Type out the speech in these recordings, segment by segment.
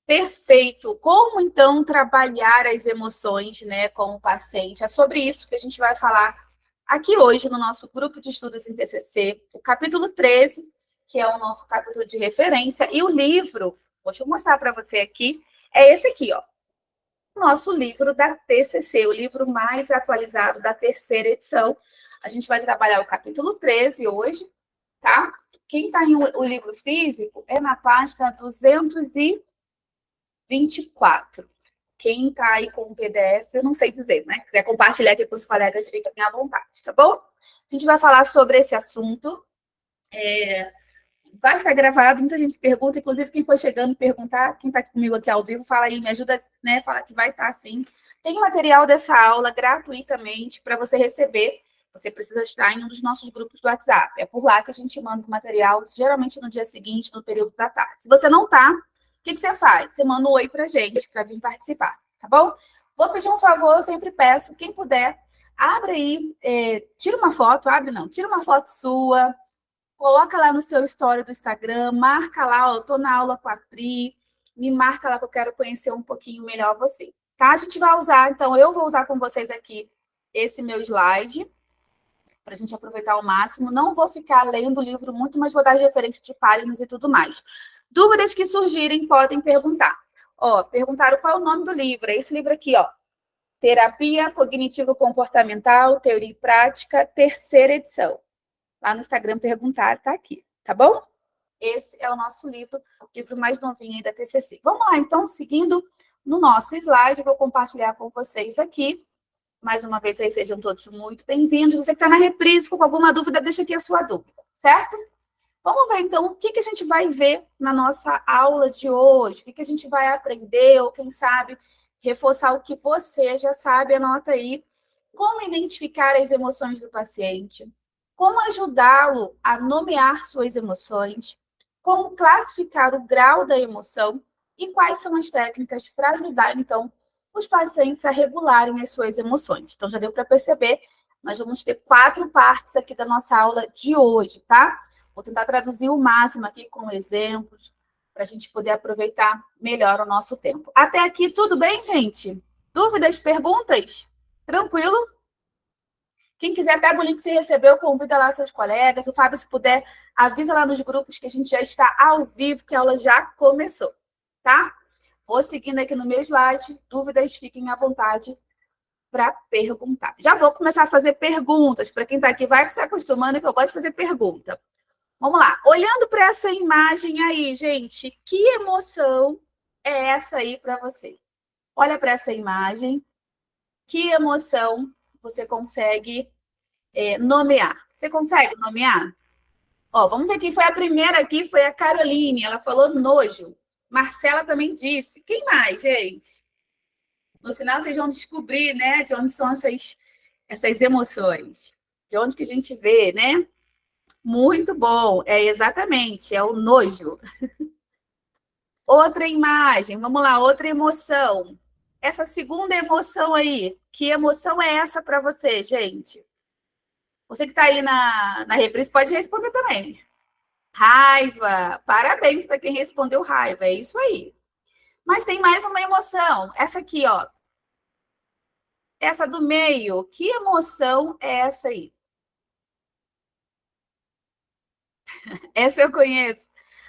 Perfeito. Como então trabalhar as emoções, né, com o paciente? É sobre isso que a gente vai falar aqui hoje no nosso grupo de estudos em TCC, o capítulo 13, que é o nosso capítulo de referência, e o livro, deixa eu mostrar para você aqui, é esse aqui, ó. O nosso livro da TCC, o livro mais atualizado da terceira edição. A gente vai trabalhar o capítulo 13 hoje, tá? Quem está em o livro físico é na página 224. Quem está aí com o PDF, eu não sei dizer, né? Quiser compartilhar aqui com os colegas, fiquem à vontade, tá bom? A gente vai falar sobre esse assunto. Vai ficar gravado, muita gente pergunta, inclusive quem foi chegando perguntar, quem está comigo aqui ao vivo, fala aí, me ajuda, né? Fala que vai estar assim. Tem material dessa aula gratuitamente para você receber. Você precisa estar em um dos nossos grupos do WhatsApp. É por lá que a gente manda o material, geralmente no dia seguinte, no período da tarde. Se você não está, o que você faz? Você manda um oi para a gente, para vir participar, tá bom? Vou pedir um favor, eu sempre peço, quem puder, abre aí, tira uma foto, abre não, tira uma foto sua, coloca lá no seu story do Instagram, marca lá, ó, eu tô na aula com a Pri, me marca lá que eu quero conhecer um pouquinho melhor você, tá? A gente vai usar, então, eu vou usar com vocês aqui esse meu slide, para a gente aproveitar ao máximo. Não vou ficar lendo o livro muito, mas vou dar referência de páginas e tudo mais. Dúvidas que surgirem, podem perguntar. Ó, perguntaram qual é o nome do livro. É esse livro aqui, ó. Terapia Cognitivo-Comportamental, Teoria e Prática, terceira edição. Lá no Instagram perguntar, tá aqui, tá bom? Esse é o nosso livro, o livro mais novinho aí da TCC. Vamos lá, então, seguindo no nosso slide, vou compartilhar com vocês aqui. Mais uma vez, aí sejam todos muito bem-vindos. Você que está na reprise, ficou com alguma dúvida, deixa aqui a sua dúvida, certo? Vamos ver, então, o que a gente vai ver na nossa aula de hoje, o que a gente vai aprender, ou quem sabe, reforçar o que você já sabe, anota aí. Como identificar as emoções do paciente, como ajudá-lo a nomear suas emoções, como classificar o grau da emoção e quais são as técnicas para ajudar, então, os pacientes a regularem as suas emoções. Então, já deu para perceber, nós vamos ter 4 partes aqui da nossa aula de hoje, tá? Vou tentar traduzir o máximo aqui com exemplos, para a gente poder aproveitar melhor o nosso tempo. Até aqui, tudo bem, gente? Dúvidas, perguntas? Tranquilo? Quem quiser, pega o link que você recebeu, convida lá seus colegas. O Fábio, se puder, avisa lá nos grupos que a gente já está ao vivo, que a aula já começou, tá? Vou seguindo aqui no meu slide. Dúvidas, fiquem à vontade para perguntar. Já vou começar a fazer perguntas. Para quem está aqui, vai se acostumando que eu gosto de fazer pergunta. Vamos lá. Olhando para essa imagem aí, gente, que emoção é essa aí para você? Olha para essa imagem. Que emoção você consegue nomear? Você consegue nomear? Ó, vamos ver quem foi a primeira aqui, foi a Caroline. Ela falou nojo. Marcela também disse. Quem mais, gente? No final vocês vão descobrir, né, de onde são essas emoções. De onde que a gente vê, né? Muito bom. É exatamente, é o nojo. Outra imagem, vamos lá, outra emoção. Essa segunda emoção aí, que emoção é essa para você, gente? Você que está aí na reprise pode responder também. Raiva. Parabéns para quem respondeu raiva, é isso aí. Mas tem mais uma emoção. Essa aqui, ó. Essa do meio. Que emoção é essa aí? Essa eu conheço.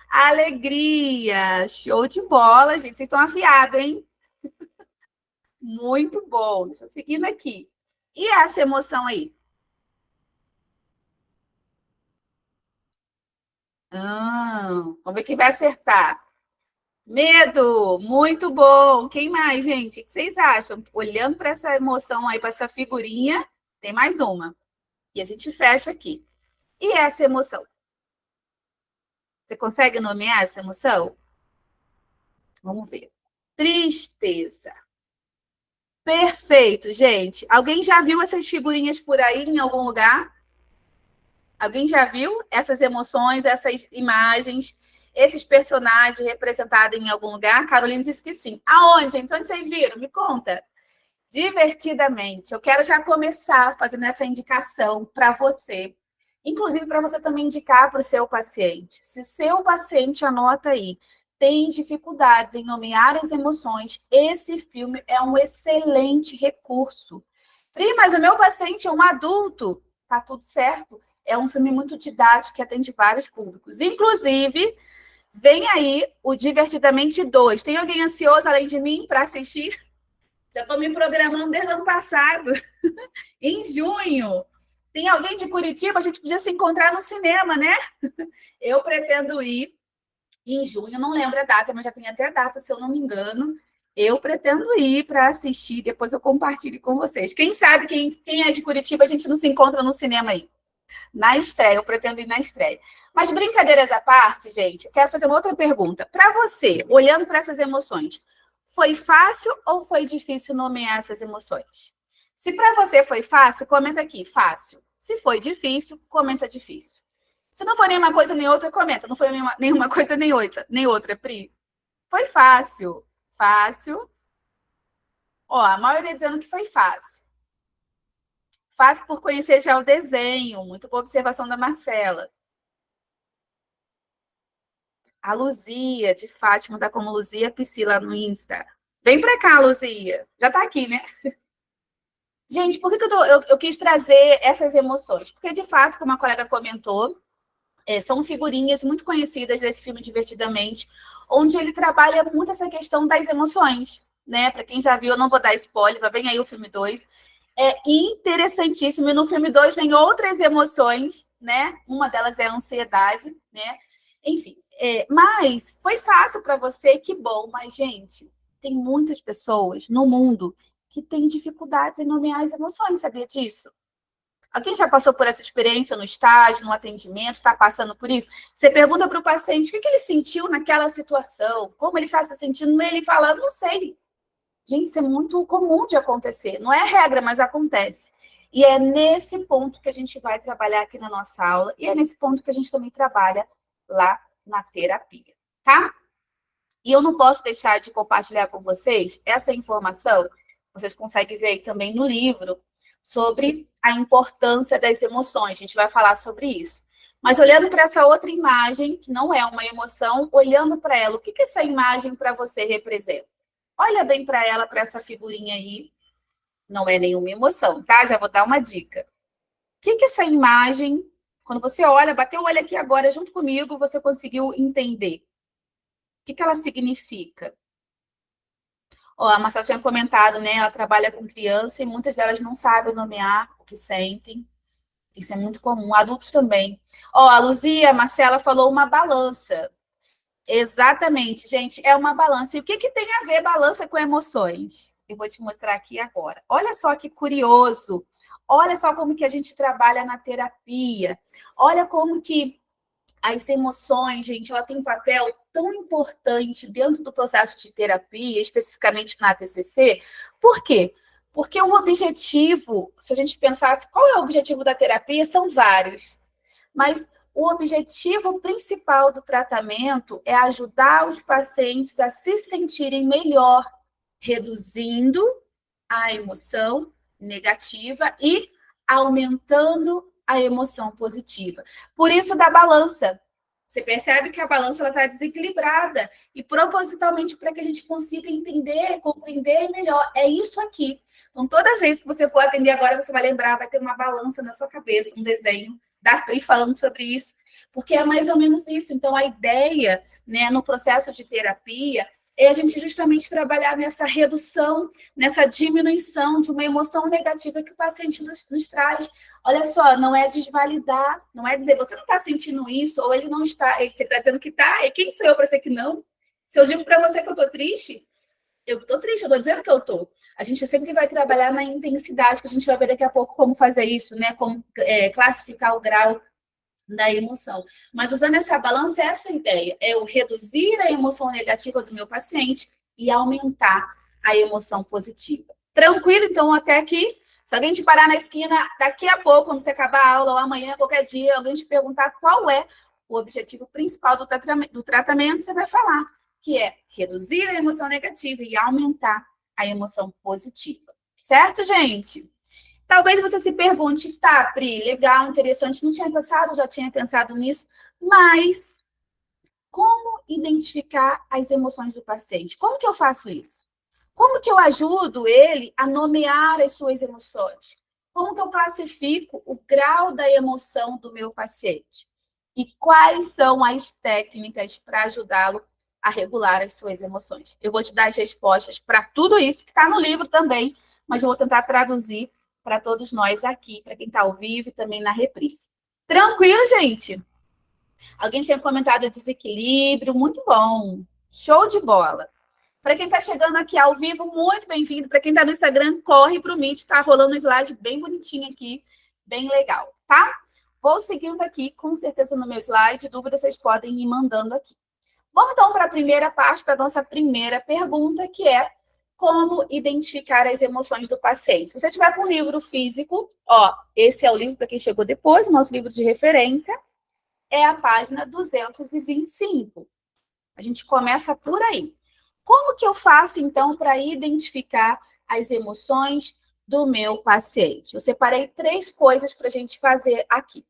Alegria. Show de bola, gente. Vocês estão afiados, hein? Muito bom. Estou seguindo aqui. E essa emoção aí? Vamos ver quem vai acertar. Medo, muito bom. Quem mais, gente? O que vocês acham? Olhando para essa emoção aí, para essa figurinha, tem mais uma. E a gente fecha aqui. E essa emoção? Você consegue nomear essa emoção? Vamos ver. Tristeza. Perfeito, gente. Alguém já viu essas figurinhas por aí em algum lugar? Alguém já viu essas emoções, essas imagens, esses personagens representados em algum lugar? Carolina disse que sim. Aonde, gente? Onde vocês viram? Me conta. Divertidamente. Eu quero já começar fazendo essa indicação para você, inclusive para você também indicar para o seu paciente. Se o seu paciente, anota aí, tem dificuldade em nomear as emoções, esse filme é um excelente recurso. Pri, mas o meu paciente é um adulto, tá tudo certo. É um filme muito didático que atende vários públicos. Inclusive, vem aí o Divertidamente 2. Tem alguém ansioso além de mim para assistir? Já estou me programando desde o ano passado, em junho. Tem alguém de Curitiba? A gente podia se encontrar no cinema, né? Eu pretendo ir em junho, não lembro a data, mas já tem até a data, se eu não me engano. Eu pretendo ir para assistir, depois eu compartilho com vocês. Quem sabe, quem é de Curitiba, a gente não se encontra no cinema aí. Na estreia, eu pretendo ir na estreia. Mas brincadeiras à parte, gente, eu quero fazer uma outra pergunta. Para você, olhando para essas emoções, foi fácil ou foi difícil nomear essas emoções? Se para você foi fácil, comenta aqui, fácil. Se foi difícil, comenta difícil. Se não for nenhuma coisa nem outra, comenta. Não foi nenhuma coisa nem outra, Pri. Foi fácil. Fácil. Ó, a maioria dizendo que foi fácil. Fácil por conhecer já o desenho. Muito boa observação da Marcela. A Luzia, de Fátima, tá como Luzia Piscila no Insta. Vem pra cá, Luzia. Já tá aqui, né? Gente, por que eu quis trazer essas emoções? Porque, de fato, como a colega comentou, são figurinhas muito conhecidas desse filme Divertidamente, onde ele trabalha muito essa questão das emoções, né? Para quem já viu, eu não vou dar spoiler, mas vem aí o filme 2. É interessantíssimo, e no filme 2 vem outras emoções, né? Uma delas é a ansiedade, né? Enfim, mas foi fácil para você, que bom, mas, gente, tem muitas pessoas no mundo que têm dificuldades em nomear as emoções, sabia disso? Alguém já passou por essa experiência no estágio, no atendimento, está passando por isso? Você pergunta para o paciente o que ele sentiu naquela situação, como ele está se sentindo, ele fala, não sei. Gente, isso é muito comum de acontecer. Não é regra, mas acontece. E é nesse ponto que a gente vai trabalhar aqui na nossa aula, e é nesse ponto que a gente também trabalha lá na terapia, tá? E eu não posso deixar de compartilhar com vocês essa informação, vocês conseguem ver aí também no livro, sobre a importância das emoções. A gente vai falar sobre isso. Mas olhando para essa outra imagem, que não é uma emoção, olhando para ela, o que essa imagem para você representa? Olha bem para ela, para essa figurinha aí. Não é nenhuma emoção, tá? Já vou dar uma dica. O que essa imagem, quando você olha, bateu o olho aqui agora junto comigo, você conseguiu entender? O que ela significa? Ó, a Marcela tinha comentado, né? Ela trabalha com criança e muitas delas não sabem nomear o que sentem. Isso é muito comum. Adultos também. Ó, a Luzia, a Marcela falou uma balança. Exatamente, gente, é uma balança. E o que tem a ver balança com emoções? Eu vou te mostrar aqui agora. Olha só que curioso. Olha só como que a gente trabalha na terapia. Olha como que as emoções, gente, ela tem um papel tão importante dentro do processo de terapia, especificamente na TCC. Por quê? Porque o objetivo, se a gente pensasse qual é o objetivo da terapia, são vários. Mas o objetivo principal do tratamento é ajudar os pacientes a se sentirem melhor, reduzindo a emoção negativa e aumentando a emoção positiva. Por isso da balança. Você percebe que a balança está desequilibrada e propositalmente para que a gente consiga entender, compreender melhor. É isso aqui. Então, toda vez que você for atender agora, você vai lembrar, vai ter uma balança na sua cabeça, um desenho da Pri falando sobre isso, porque é mais ou menos isso. Então, a ideia, né, no processo de terapia é a gente justamente trabalhar nessa redução, nessa diminuição de uma emoção negativa que o paciente nos traz. Olha só, não é desvalidar, não é dizer você não está sentindo isso, ou ele não está, você está dizendo que está, e quem sou eu para dizer que não? Se eu digo para você que eu estou triste, eu estou triste, eu estou dizendo que eu estou. A gente sempre vai trabalhar na intensidade, que a gente vai ver daqui a pouco como fazer isso, né? Como classificar o grau da emoção. Mas usando essa balança, é essa ideia, é eu reduzir a emoção negativa do meu paciente e aumentar a emoção positiva. Tranquilo? Então, até aqui. Se alguém te parar na esquina, daqui a pouco, quando você acabar a aula, ou amanhã, qualquer dia, alguém te perguntar qual é o objetivo principal do tratamento, você vai falar que é reduzir a emoção negativa e aumentar a emoção positiva. Certo, gente? Talvez você se pergunte, tá, Pri, legal, interessante, não tinha pensado, já tinha pensado nisso, mas como identificar as emoções do paciente. Como que eu faço isso? Como que eu ajudo ele a nomear as suas emoções? Como que eu classifico o grau da emoção do meu paciente? E quais são as técnicas para ajudá-lo a regular as suas emoções? Eu vou te dar as respostas para tudo isso que está no livro também, mas eu vou tentar traduzir para todos nós aqui, para quem está ao vivo e também na reprise. Tranquilo, gente? Alguém tinha comentado desequilíbrio, muito bom. Show de bola. Para quem está chegando aqui ao vivo, muito bem-vindo. Para quem está no Instagram, corre para o Meet, está rolando um slide bem bonitinho aqui, bem legal, tá? Vou seguindo aqui, com certeza no meu slide. Dúvidas vocês podem ir mandando aqui. Vamos então para a primeira parte, para a nossa primeira pergunta, que é como identificar as emoções do paciente. Se você tiver com um livro físico, ó, esse é o livro para quem chegou depois, o nosso livro de referência, é a página 225. A gente começa por aí. Como que eu faço, então, para identificar as emoções do meu paciente? Eu separei 3 coisas para a gente fazer aqui.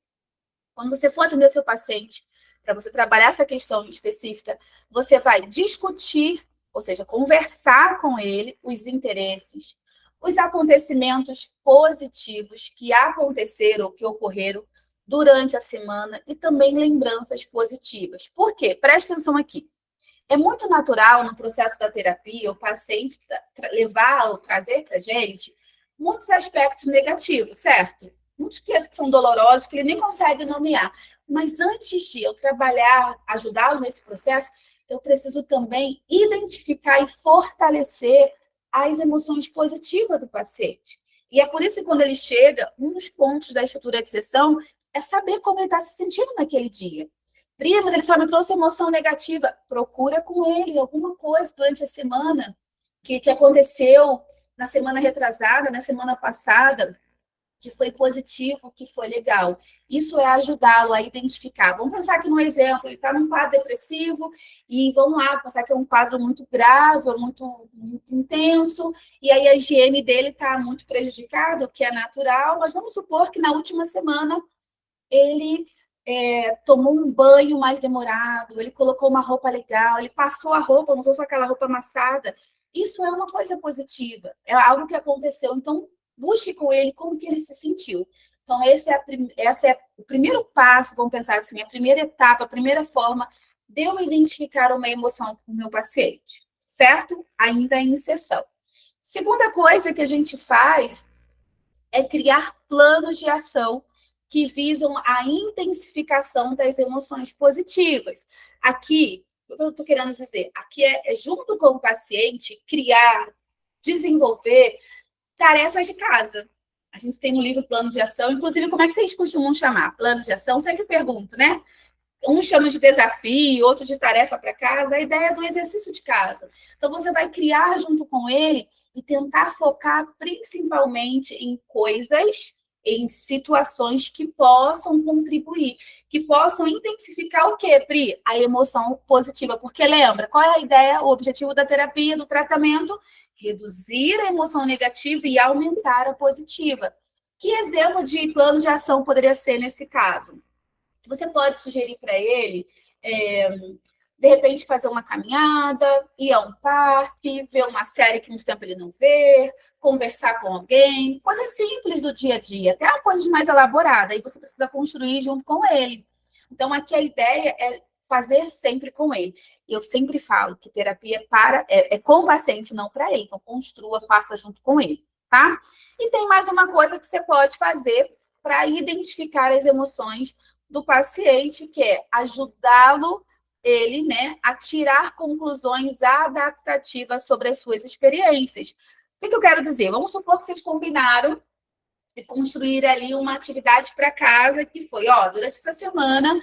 Quando você for atender seu paciente, para você trabalhar essa questão específica, você vai discutir, ou seja, conversar com ele os interesses, os acontecimentos positivos que aconteceram, que ocorreram durante a semana e também lembranças positivas. Por quê? Presta atenção aqui. É muito natural no processo da terapia o paciente levar ou trazer para a gente muitos aspectos negativos, certo? Muitos que são dolorosos, que ele nem consegue nomear. Mas antes de eu trabalhar, ajudá-lo nesse processo, eu preciso também identificar e fortalecer as emoções positivas do paciente. E é por isso que quando ele chega, um dos pontos da estrutura de sessão é saber como ele está se sentindo naquele dia. Pri, mas ele só me trouxe emoção negativa. Procura com ele alguma coisa durante a semana que aconteceu na semana retrasada, na semana passada, que foi positivo, que foi legal. Isso é ajudá-lo a identificar. Vamos pensar aqui no exemplo, ele está num quadro depressivo e vamos lá, pensar que é um quadro muito grave, muito intenso, e aí a higiene dele está muito prejudicada, o que é natural, mas vamos supor que na última semana ele tomou um banho mais demorado, ele colocou uma roupa legal, ele passou a roupa, não usou só aquela roupa amassada. Isso é uma coisa positiva, é algo que aconteceu. Então, busque com ele como que ele se sentiu. Então, esse é o primeiro passo, vamos pensar assim, a primeira etapa, a primeira forma de eu identificar uma emoção com o meu paciente, certo? Ainda em sessão. Segunda coisa que a gente faz é criar planos de ação que visam a intensificação das emoções positivas. Aqui, o que eu estou querendo dizer? Aqui é junto com o paciente, criar, desenvolver tarefas de casa. A gente tem no livro plano de ação, inclusive, como é que vocês costumam chamar? Plano de ação? Sempre pergunto, né? Um chama de desafio, outro de tarefa para casa, a ideia é do exercício de casa. Então, você vai criar junto com ele e tentar focar principalmente em coisas, em situações que possam contribuir, que possam intensificar o quê, Pri? A emoção positiva. Porque lembra, qual é a ideia, o objetivo da terapia, do tratamento? Reduzir a emoção negativa e aumentar a positiva. Que exemplo de plano de ação poderia ser nesse caso? Você pode sugerir para ele, de repente, fazer uma caminhada, ir a um parque, ver uma série que muito tempo ele não vê, conversar com alguém, coisas simples do dia a dia, até uma coisa mais elaborada, aí você precisa construir junto com ele. Então, aqui a ideia é fazer sempre com ele. E eu sempre falo que terapia é com o paciente, não para ele. Então, construa, faça junto com ele, tá? E tem mais uma coisa que você pode fazer para identificar as emoções do paciente, que é ajudá-lo, ele, né, a tirar conclusões adaptativas sobre as suas experiências. O que eu quero dizer? Vamos supor que vocês combinaram de construir ali uma atividade para casa que foi, ó, durante essa semana,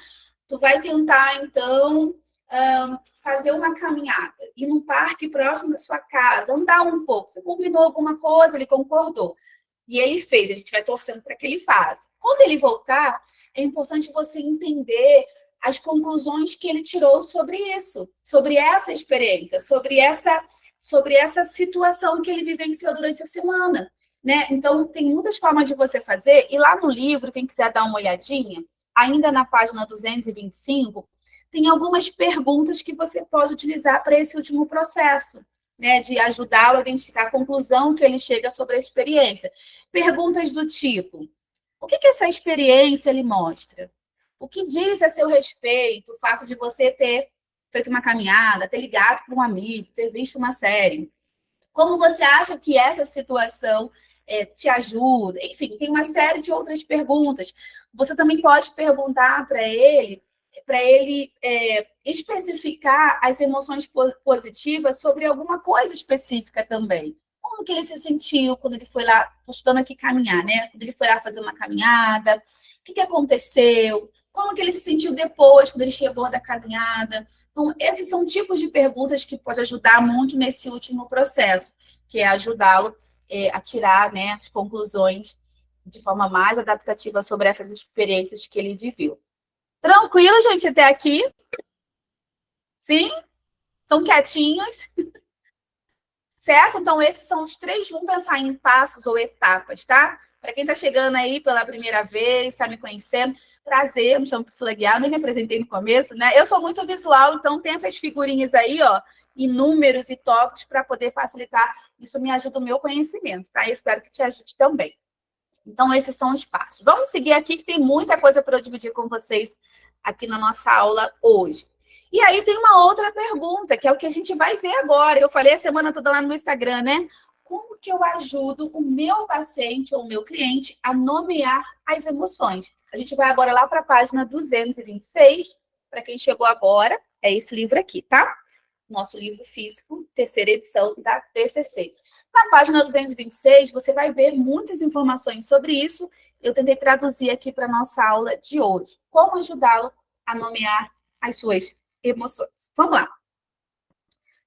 tu vai tentar, então, fazer uma caminhada, ir num parque próximo da sua casa, andar um pouco. Você combinou alguma coisa, ele concordou. E ele fez, a gente vai torcendo para que ele faça. Quando ele voltar, é importante você entender as conclusões que ele tirou sobre isso, sobre essa experiência, sobre essa situação que ele vivenciou durante a semana, né? Então, tem muitas formas de você fazer, e lá no livro, quem quiser dar uma olhadinha, ainda na página 225, tem algumas perguntas que você pode utilizar para esse último processo, né, de ajudá-lo a identificar a conclusão que ele chega sobre a experiência. Perguntas do tipo: o que essa experiência lhe mostra? O que diz a seu respeito o fato de você ter feito uma caminhada, ter ligado para um amigo, ter visto uma série? Como você acha que essa situação te ajuda? Enfim, tem uma série de outras perguntas. Você também pode perguntar para ele especificar as emoções positivas sobre alguma coisa específica também. Como que ele se sentiu quando ele foi lá, estou estudando aqui caminhar, né? Quando ele foi lá fazer uma caminhada, o que aconteceu? Como que ele se sentiu depois, quando ele chegou da caminhada? Então, esses são tipos de perguntas que podem ajudar muito nesse último processo, que é ajudá-lo a tirar, né, as conclusões de forma mais adaptativa sobre essas experiências que ele viveu. Tranquilo, gente, até aqui? Sim? Estão quietinhos? Certo? Então, esses são os três. Vamos pensar em passos ou etapas, tá? Para quem está chegando aí pela primeira vez, está me conhecendo, prazer, eu me chamo Priscila Guiar, nem me apresentei no começo, né? Eu sou muito visual, então tem essas figurinhas aí, ó, e números e tópicos para poder facilitar. Isso me ajuda o meu conhecimento, tá? Eu espero que te ajude também. Então, esses são os passos. Vamos seguir aqui, que tem muita coisa para eu dividir com vocês aqui na nossa aula hoje. E aí tem uma outra pergunta, que é o que a gente vai ver agora. Eu falei a semana toda lá no Instagram, né? Como que eu ajudo o meu paciente ou o meu cliente a nomear as emoções? A gente vai agora lá para a página 226. Para quem chegou agora, é esse livro aqui, tá? Nosso livro físico, terceira edição da TCC. Na página 226, você vai ver muitas informações sobre isso. Eu tentei traduzir aqui para a nossa aula de hoje. Como ajudá-lo a nomear as suas emoções. Vamos lá.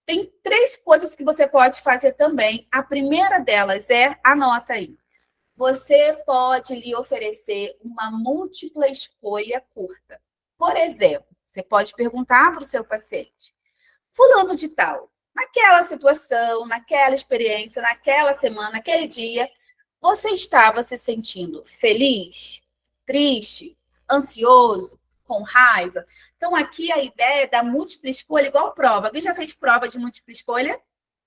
Tem três coisas que você pode fazer também. A primeira delas é, anota aí, você pode lhe oferecer uma múltipla escolha curta. Por exemplo, você pode perguntar para o seu paciente: fulano de tal, naquela situação, naquela experiência, naquela semana, naquele dia, você estava se sentindo feliz, triste, ansioso, com raiva? Então, aqui a ideia da múltipla escolha, igual prova. Alguém já fez prova de múltipla escolha?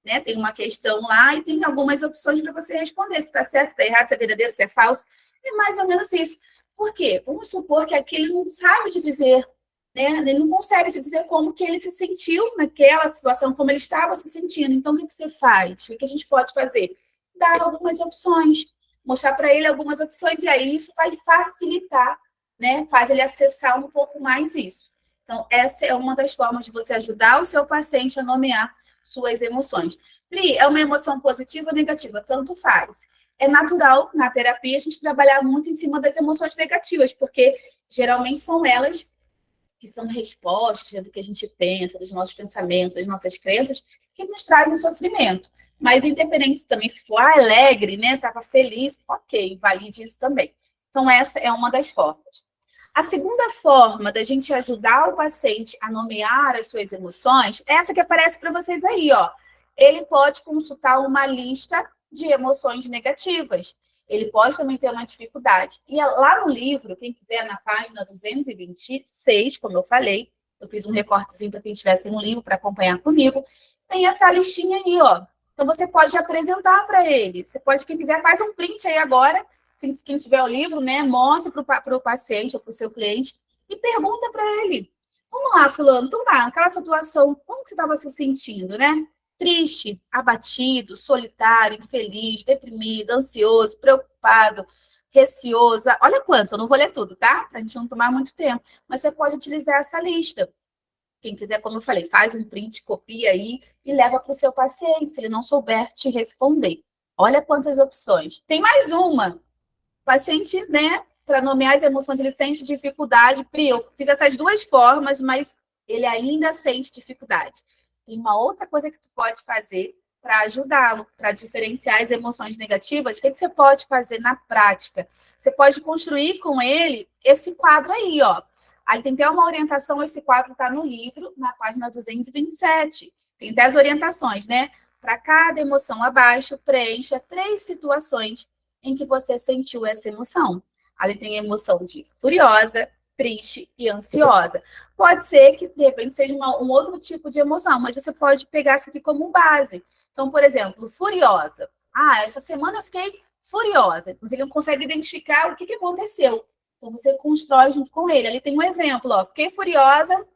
Né? Tem uma questão lá e tem algumas opções para você responder. Se está certo, se está errado, se é verdadeiro, se é falso. É mais ou menos isso. Por quê? Vamos supor que aqui ele não sabe te dizer, né? Ele não consegue te dizer como que ele se sentiu naquela situação, como ele estava se sentindo. Então, o que você faz? O que a gente pode fazer? Dar algumas opções, mostrar para ele algumas opções, e aí isso vai facilitar, né? Faz ele acessar um pouco mais isso. Então, essa é uma das formas de você ajudar o seu paciente a nomear suas emoções. Pri, é uma emoção positiva ou negativa? Tanto faz. É natural, na terapia, a gente trabalhar muito em cima das emoções negativas, porque geralmente são elas que são respostas do que a gente pensa, dos nossos pensamentos, das nossas crenças, que nos trazem sofrimento. Mas independente também, se for alegre, né, estava feliz, ok, valide isso também. Então, essa é uma das formas. A segunda forma da gente ajudar o paciente a nomear as suas emoções é essa que aparece para vocês aí, ó. Ele pode consultar uma lista de emoções negativas. Ele pode também ter uma dificuldade. E lá no livro, quem quiser, na página 226, como eu falei, eu fiz um recortezinho para quem tivesse um livro para acompanhar comigo, tem essa listinha aí, ó. Então, você pode apresentar para ele. Você pode, quem quiser, faz um print aí agora, quem tiver o livro, né, mostre para o paciente ou para o seu cliente e pergunta para ele. Vamos lá, fulano, então tá, naquela situação, como você estava se sentindo, né? Triste, abatido, solitário, infeliz, deprimido, ansioso, preocupado, receoso. Olha quantos, eu não vou ler tudo, tá? Para a gente não tomar muito tempo. Mas você pode utilizar essa lista. Quem quiser, como eu falei, faz um print, copia aí e leva para o seu paciente, se ele não souber te responder. Olha quantas opções. Tem mais uma. O paciente, né, para nomear as emoções, ele sente dificuldade. Pri, eu fiz essas duas formas, mas ele ainda sente dificuldade. Tem uma outra coisa que tu pode fazer para ajudá-lo, para diferenciar as emoções negativas. O que você pode fazer na prática? Você pode construir com ele esse quadro aí, ó. Aí tem até uma orientação, esse quadro está no livro, na página 227. Tem até as orientações, né? Para cada emoção abaixo, preencha 3 situações em que você sentiu essa emoção. Ali tem a emoção de furiosa, triste e ansiosa. Pode ser que, de repente, seja um outro tipo de emoção, mas você pode pegar isso aqui como base. Então, por exemplo, furiosa. Ah, essa semana eu fiquei furiosa, mas ele não consegue identificar o que aconteceu. Então, você constrói junto com ele. Ali tem um exemplo, ó. Fiquei furiosa,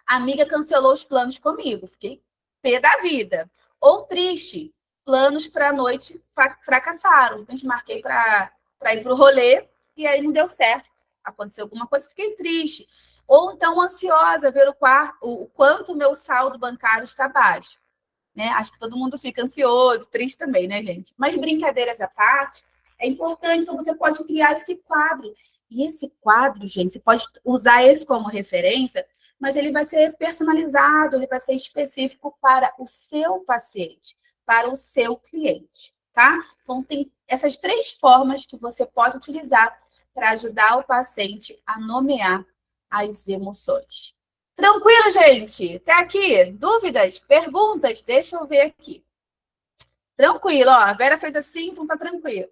a amiga cancelou os planos comigo. Fiquei pé da vida. Ou triste, planos para a noite fracassaram. A gente marquei para ir para o rolê e aí não deu certo. Aconteceu alguma coisa, fiquei triste. Ou então ansiosa, ver o quanto o meu saldo bancário está baixo. Né? Acho que todo mundo fica ansioso, triste também, né, gente? Mas brincadeiras à parte, é importante, então você pode criar esse quadro. E esse quadro, gente, você pode usar esse como referência, mas ele vai ser personalizado, ele vai ser específico para o seu paciente, para o seu cliente, tá? Então, tem essas 3 formas que você pode utilizar para ajudar o paciente a nomear as emoções. Tranquilo, gente? Até aqui? Dúvidas? Perguntas? Deixa eu ver aqui. Tranquilo, ó. A Vera fez assim, então tá tranquilo.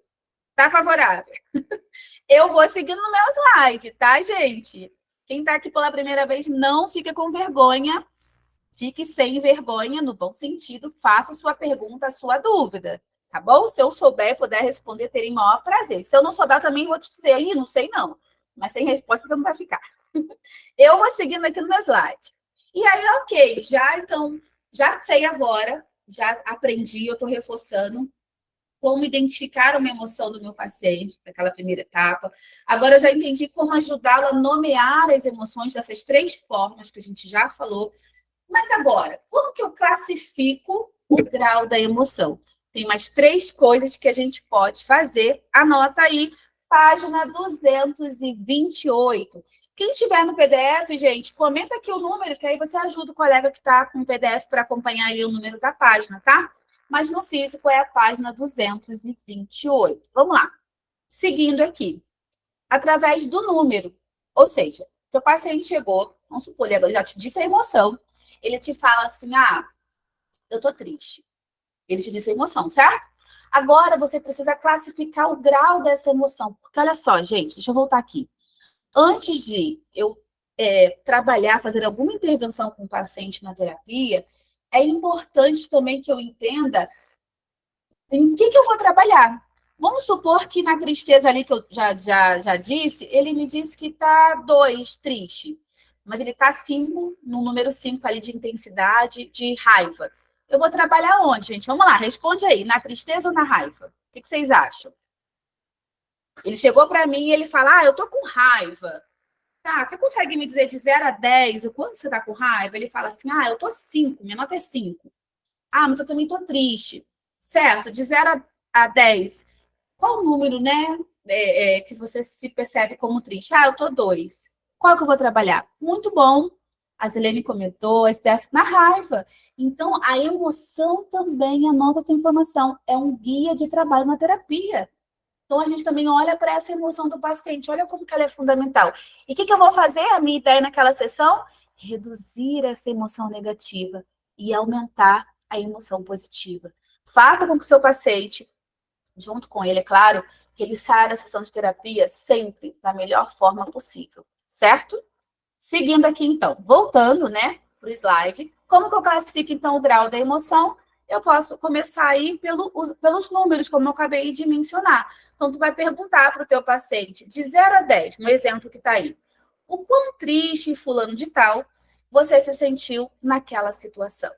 Tá favorável. Eu vou seguindo no meu slide, tá, gente? Quem tá aqui pela primeira vez, não fica com vergonha. Fique sem vergonha, no bom sentido. Faça sua pergunta, a sua dúvida, tá bom? Se eu souber e puder responder, terei maior prazer. Se eu não souber, eu também vou te dizer aí, não sei não. Mas sem resposta você não vai ficar. Eu vou seguindo aqui no meu slide. E aí, ok, já sei agora, já aprendi, eu estou reforçando como identificar uma emoção do meu paciente, naquela primeira etapa. Agora eu já entendi como ajudá-lo a nomear as emoções dessas 3 formas que a gente já falou. Mas agora, como que eu classifico o grau da emoção? Tem mais 3 coisas que a gente pode fazer. Anota aí, página 228. Quem tiver no PDF, gente, comenta aqui o número, que aí você ajuda o colega que está com o PDF para acompanhar aí o número da página, tá? Mas no físico é a página 228. Vamos lá. Seguindo aqui. Através do número. Ou seja, o paciente chegou, vamos supor, ele já te disse a emoção, ele te fala assim, eu tô triste. Ele te disse a emoção, certo? Agora você precisa classificar o grau dessa emoção. Porque olha só, gente, deixa eu voltar aqui. Antes de eu trabalhar, fazer alguma intervenção com o paciente na terapia, é importante também que eu entenda em que eu vou trabalhar. Vamos supor que na tristeza ali que eu já disse, ele me disse que está 2, triste. Mas ele está 5, no número 5 ali de intensidade, de raiva. Eu vou trabalhar onde, gente? Vamos lá, responde aí. Na tristeza ou na raiva? O que vocês acham? Ele chegou para mim e ele fala, eu tô com raiva. Tá, você consegue me dizer de 0 a 10 o quanto você tá com raiva? Ele fala assim, eu tô 5, minha nota é 5. Mas eu também tô triste. Certo, de 0 a 10, qual o número, né, que você se percebe como triste? Eu tô 2. Qual que eu vou trabalhar? Muito bom. A Zelene comentou, a Steph, na raiva. Então, a emoção também anota essa informação. É um guia de trabalho na terapia. Então, a gente também olha para essa emoção do paciente, olha como que ela é fundamental. E o que eu vou fazer? A minha ideia naquela sessão? Reduzir essa emoção negativa e aumentar a emoção positiva. Faça com que o seu paciente, junto com ele, é claro, que ele saia da sessão de terapia sempre da melhor forma possível, certo? Seguindo aqui, então, voltando, né, para o slide, como que eu classifico, então, o grau da emoção? Eu posso começar aí pelos números, como eu acabei de mencionar. Então, tu vai perguntar para o teu paciente, de 0 a 10, um exemplo que está aí, o quão triste, fulano de tal, você se sentiu naquela situação?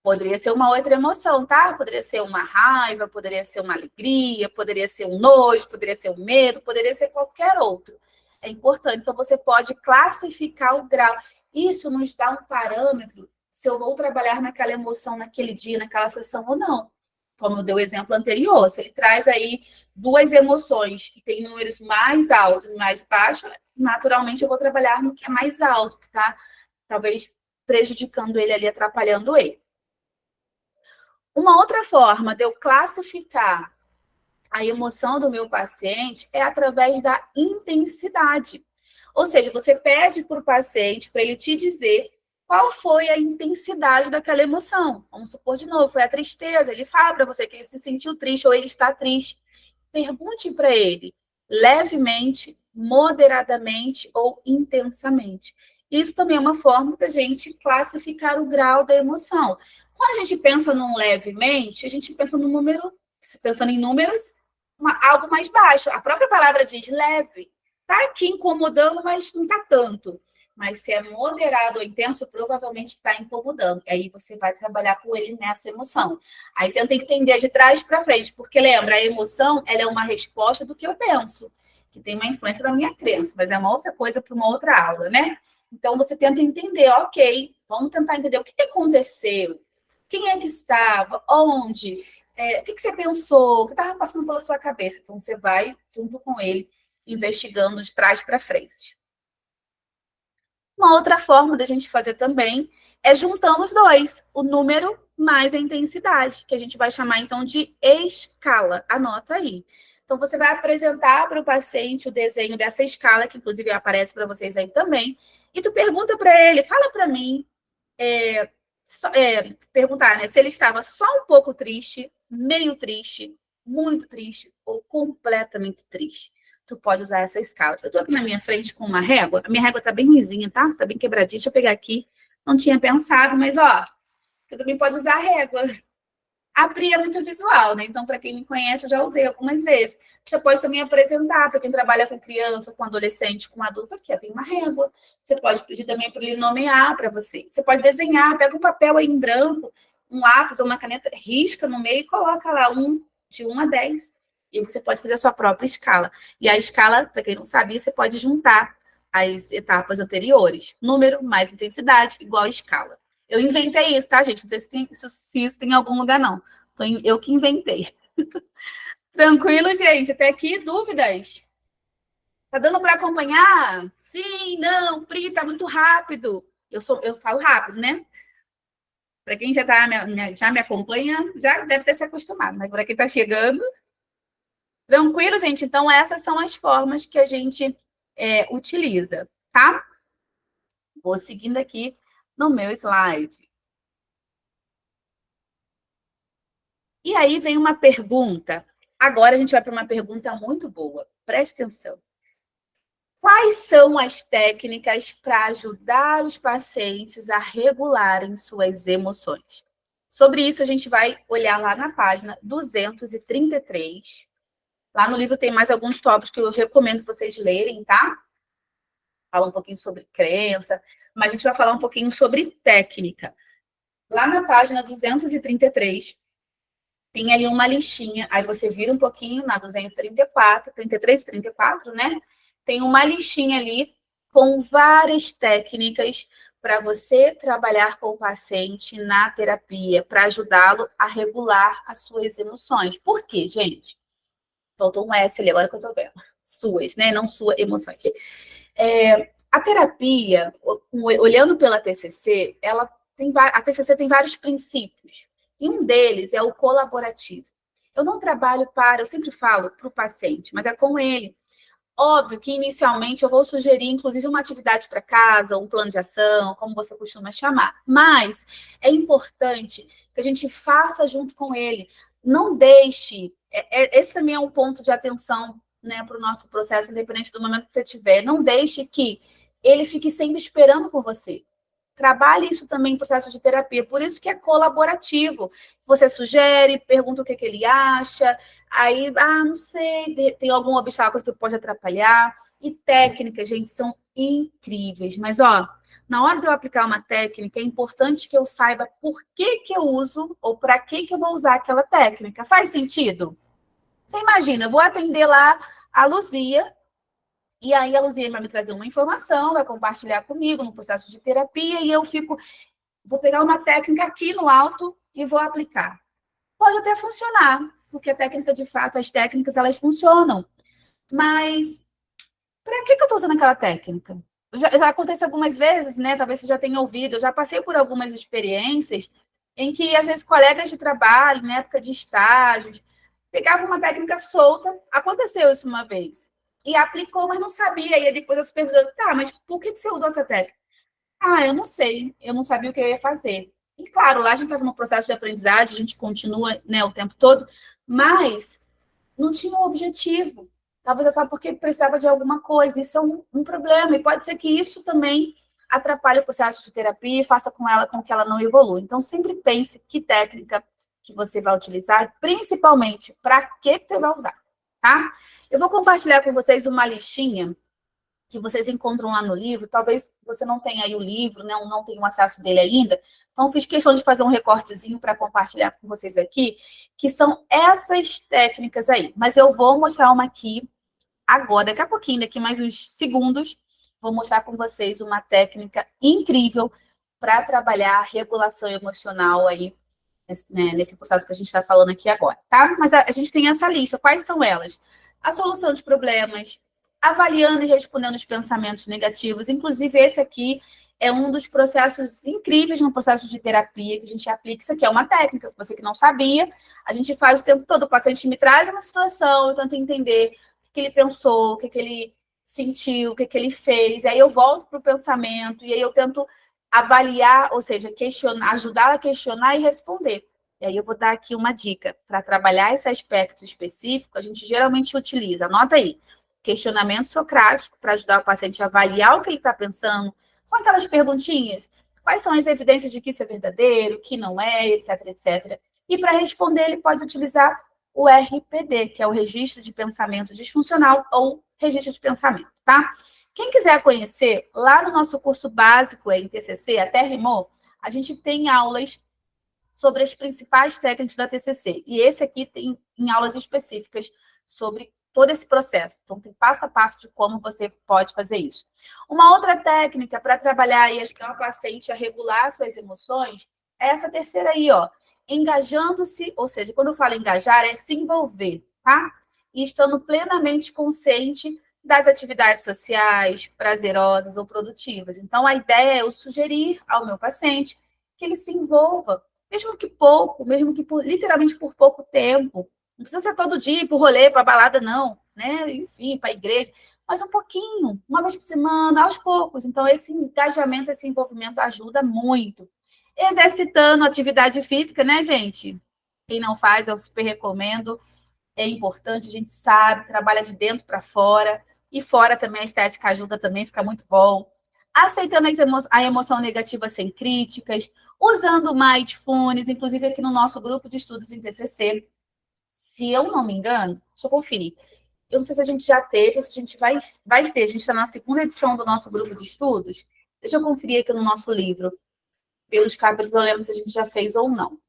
Poderia ser uma outra emoção, tá? Poderia ser uma raiva, poderia ser uma alegria, poderia ser um nojo, poderia ser um medo, poderia ser qualquer outro. É importante, então você pode classificar o grau. Isso nos dá um parâmetro se eu vou trabalhar naquela emoção naquele dia, naquela sessão ou não. Como eu dei o exemplo anterior, se ele traz aí 2 emoções e tem números mais altos e mais baixos, naturalmente eu vou trabalhar no que é mais alto, que tá talvez prejudicando ele ali, atrapalhando ele. Uma outra forma de eu classificar a emoção do meu paciente é através da intensidade. Ou seja, você pede para o paciente para ele te dizer qual foi a intensidade daquela emoção. Vamos supor de novo, foi a tristeza. Ele fala para você que ele se sentiu triste ou ele está triste. Pergunte para ele levemente moderadamente ou intensamente. Isso também é uma forma da gente classificar o grau da emoção. Quando a gente pensa num levemente, a gente pensa no número, pensando em números, algo mais baixo. A própria palavra diz leve. Está aqui incomodando, mas não está tanto. Mas se é moderado ou intenso, provavelmente está incomodando. E aí você vai trabalhar com ele nessa emoção. Aí tenta entender de trás para frente, porque lembra, a emoção ela é uma resposta do que eu penso, que tem uma influência da minha crença, mas é uma outra coisa para uma outra aula, né? Então você tenta entender, ok, vamos tentar entender o que aconteceu, quem é que estava, onde, o que você pensou, o que estava passando pela sua cabeça. Então você vai junto com ele, investigando de trás para frente. Uma outra forma da gente fazer também é juntando os dois, o número mais a intensidade, que a gente vai chamar então de escala. Anota aí. Então, você vai apresentar para o paciente o desenho dessa escala, que inclusive aparece para vocês aí também, e tu pergunta para ele, fala para mim, perguntar, né, se ele estava só um pouco triste, meio triste, muito triste ou completamente triste. Tu pode usar essa escala. Eu tô aqui na minha frente com uma régua. A minha régua tá bem ruinzinha, tá? Tá bem quebradinha. Deixa eu pegar aqui. Não tinha pensado, mas ó, você também pode usar a régua. A Pri é muito visual, né? Então, para quem me conhece, eu já usei algumas vezes. Você pode também apresentar para quem trabalha com criança, com adolescente, com adulto. Aqui, ó, tem uma régua. Você pode pedir também para ele nomear para você. Você pode desenhar, pega um papel aí em branco, um lápis ou uma caneta, risca no meio e coloca lá de 1 a 10. E você pode fazer a sua própria escala. E a escala, para quem não sabia, você pode juntar as etapas anteriores. Número mais intensidade igual a escala. Eu inventei isso, tá, gente? Não sei se isso tem em algum lugar, não. Eu que inventei. Tranquilo, gente? Até aqui, dúvidas? Tá dando para acompanhar? Sim, não, Pri, tá muito rápido. Eu falo rápido, né? Para quem já me acompanha, já deve ter se acostumado, mas para quem está chegando, tranquilo, gente? Então, essas são as formas que a gente utiliza, tá? Vou seguindo aqui no meu slide. E aí vem uma pergunta. Agora a gente vai para uma pergunta muito boa. Preste atenção. Quais são as técnicas para ajudar os pacientes a regularem suas emoções? Sobre isso, a gente vai olhar lá na página 233. Lá no livro tem mais alguns tópicos que eu recomendo vocês lerem, tá? Fala um pouquinho sobre crença, mas a gente vai falar um pouquinho sobre técnica. Lá na página 233, tem ali uma listinha, aí você vira um pouquinho na 234, 33 e 34, né? Tem uma listinha ali com várias técnicas para você trabalhar com o paciente na terapia, para ajudá-lo a regular as suas emoções. Por quê, gente? Faltou um S ali, agora que eu tô vendo. Suas, né? Não suas emoções. A terapia, olhando pela TCC, a TCC tem vários princípios. E um deles é o colaborativo. Eu não trabalho eu sempre falo para o paciente, mas é com ele. Óbvio que inicialmente eu vou sugerir, inclusive, uma atividade para casa, um plano de ação, como você costuma chamar. Mas é importante que a gente faça junto com ele. Não deixe. Esse também é um ponto de atenção, né, para o nosso processo, independente do momento que você tiver. Não deixe que ele fique sempre esperando por você. Trabalhe isso também em processo de terapia, por isso que é colaborativo. Você sugere, pergunta o que ele acha, aí, não sei, tem algum obstáculo que pode atrapalhar. E técnicas, gente, são incríveis. Mas, ó, na hora de eu aplicar uma técnica, é importante que eu saiba por que eu uso ou para que eu vou usar aquela técnica. Faz sentido? Você imagina, eu vou atender lá a Luzia, e aí a Luzia vai me trazer uma informação, vai compartilhar comigo no processo de terapia, e vou pegar uma técnica aqui no alto e vou aplicar. Pode até funcionar, porque a técnica, de fato, as técnicas, elas funcionam. Mas para que eu estou usando aquela técnica? Já acontece algumas vezes, né? Talvez você já tenha ouvido, eu já passei por algumas experiências em que, às vezes, colegas de trabalho, na época de estágios, pegavam uma técnica solta, aconteceu isso uma vez, e aplicou, mas não sabia, e aí depois a supervisora, tá, mas por que você usou essa técnica? Eu não sei, eu não sabia o que eu ia fazer. E claro, lá a gente estava no processo de aprendizagem, a gente continua, né, o tempo todo, mas não tinha um objetivo. Talvez é só porque precisava de alguma coisa. Isso é um problema. E pode ser que isso também atrapalhe o processo de terapia e faça com que ela não evolua. Então, sempre pense que técnica que você vai utilizar, principalmente para que você vai usar, tá? Eu vou compartilhar com vocês uma listinha que vocês encontram lá no livro. Talvez você não tenha aí o livro, né, não tenha o acesso dele ainda. Então, fiz questão de fazer um recortezinho para compartilhar com vocês aqui, que são essas técnicas aí. Mas eu vou mostrar uma aqui agora, daqui a pouquinho, daqui mais uns segundos, vou mostrar com vocês uma técnica incrível para trabalhar a regulação emocional aí, né, nesse processo que a gente está falando aqui agora, tá? Mas a gente tem essa lista. Quais são elas? A solução de problemas, avaliando e respondendo os pensamentos negativos. Inclusive, esse aqui é um dos processos incríveis no processo de terapia que a gente aplica. Isso aqui é uma técnica, você que não sabia, a gente faz o tempo todo. O paciente me traz uma situação, eu tento entender o que ele pensou, o que ele sentiu, o que ele fez, e aí eu volto para o pensamento, e aí eu tento avaliar, ou seja, questionar, ajudar a questionar e responder. E aí eu vou dar aqui uma dica. Para trabalhar esse aspecto específico, a gente geralmente utiliza, anota aí, questionamento socrático para ajudar o paciente a avaliar o que ele está pensando. São aquelas perguntinhas. Quais são as evidências de que isso é verdadeiro, que não é, etc, etc. E para responder, ele pode utilizar o RPD, que é o Registro de Pensamento Disfuncional ou Registro de Pensamento, tá? Quem quiser conhecer, lá no nosso curso básico em TCC, até rimou, a gente tem aulas sobre as principais técnicas da TCC. E esse aqui tem em aulas específicas sobre todo esse processo. Então, tem passo a passo de como você pode fazer isso. Uma outra técnica para trabalhar e ajudar o paciente a regular suas emoções é essa terceira aí, ó. Engajando-se, ou seja, quando eu falo engajar, é se envolver, tá? E estando plenamente consciente das atividades sociais, prazerosas ou produtivas. Então, a ideia é eu sugerir ao meu paciente que ele se envolva, mesmo que pouco, mesmo que literalmente por pouco tempo. Não precisa ser todo dia, para o rolê, para a balada, não, né? Enfim, para a igreja, mas um pouquinho, uma vez por semana, aos poucos. Então, esse engajamento, esse envolvimento ajuda muito. Exercitando atividade física, né, gente? Quem não faz, eu super recomendo. É importante, a gente sabe, trabalha de dentro para fora, e fora também a estética ajuda também, fica muito bom. Aceitando a emoção negativa sem críticas, usando mindfulness, inclusive aqui no nosso grupo de estudos em TCC, se eu não me engano, deixa eu conferir, eu não sei se a gente já teve, ou se a gente vai ter, a gente está na segunda edição do nosso grupo de estudos, deixa eu conferir aqui no nosso livro, pelos capítulos, eu lembro se a gente já fez ou não.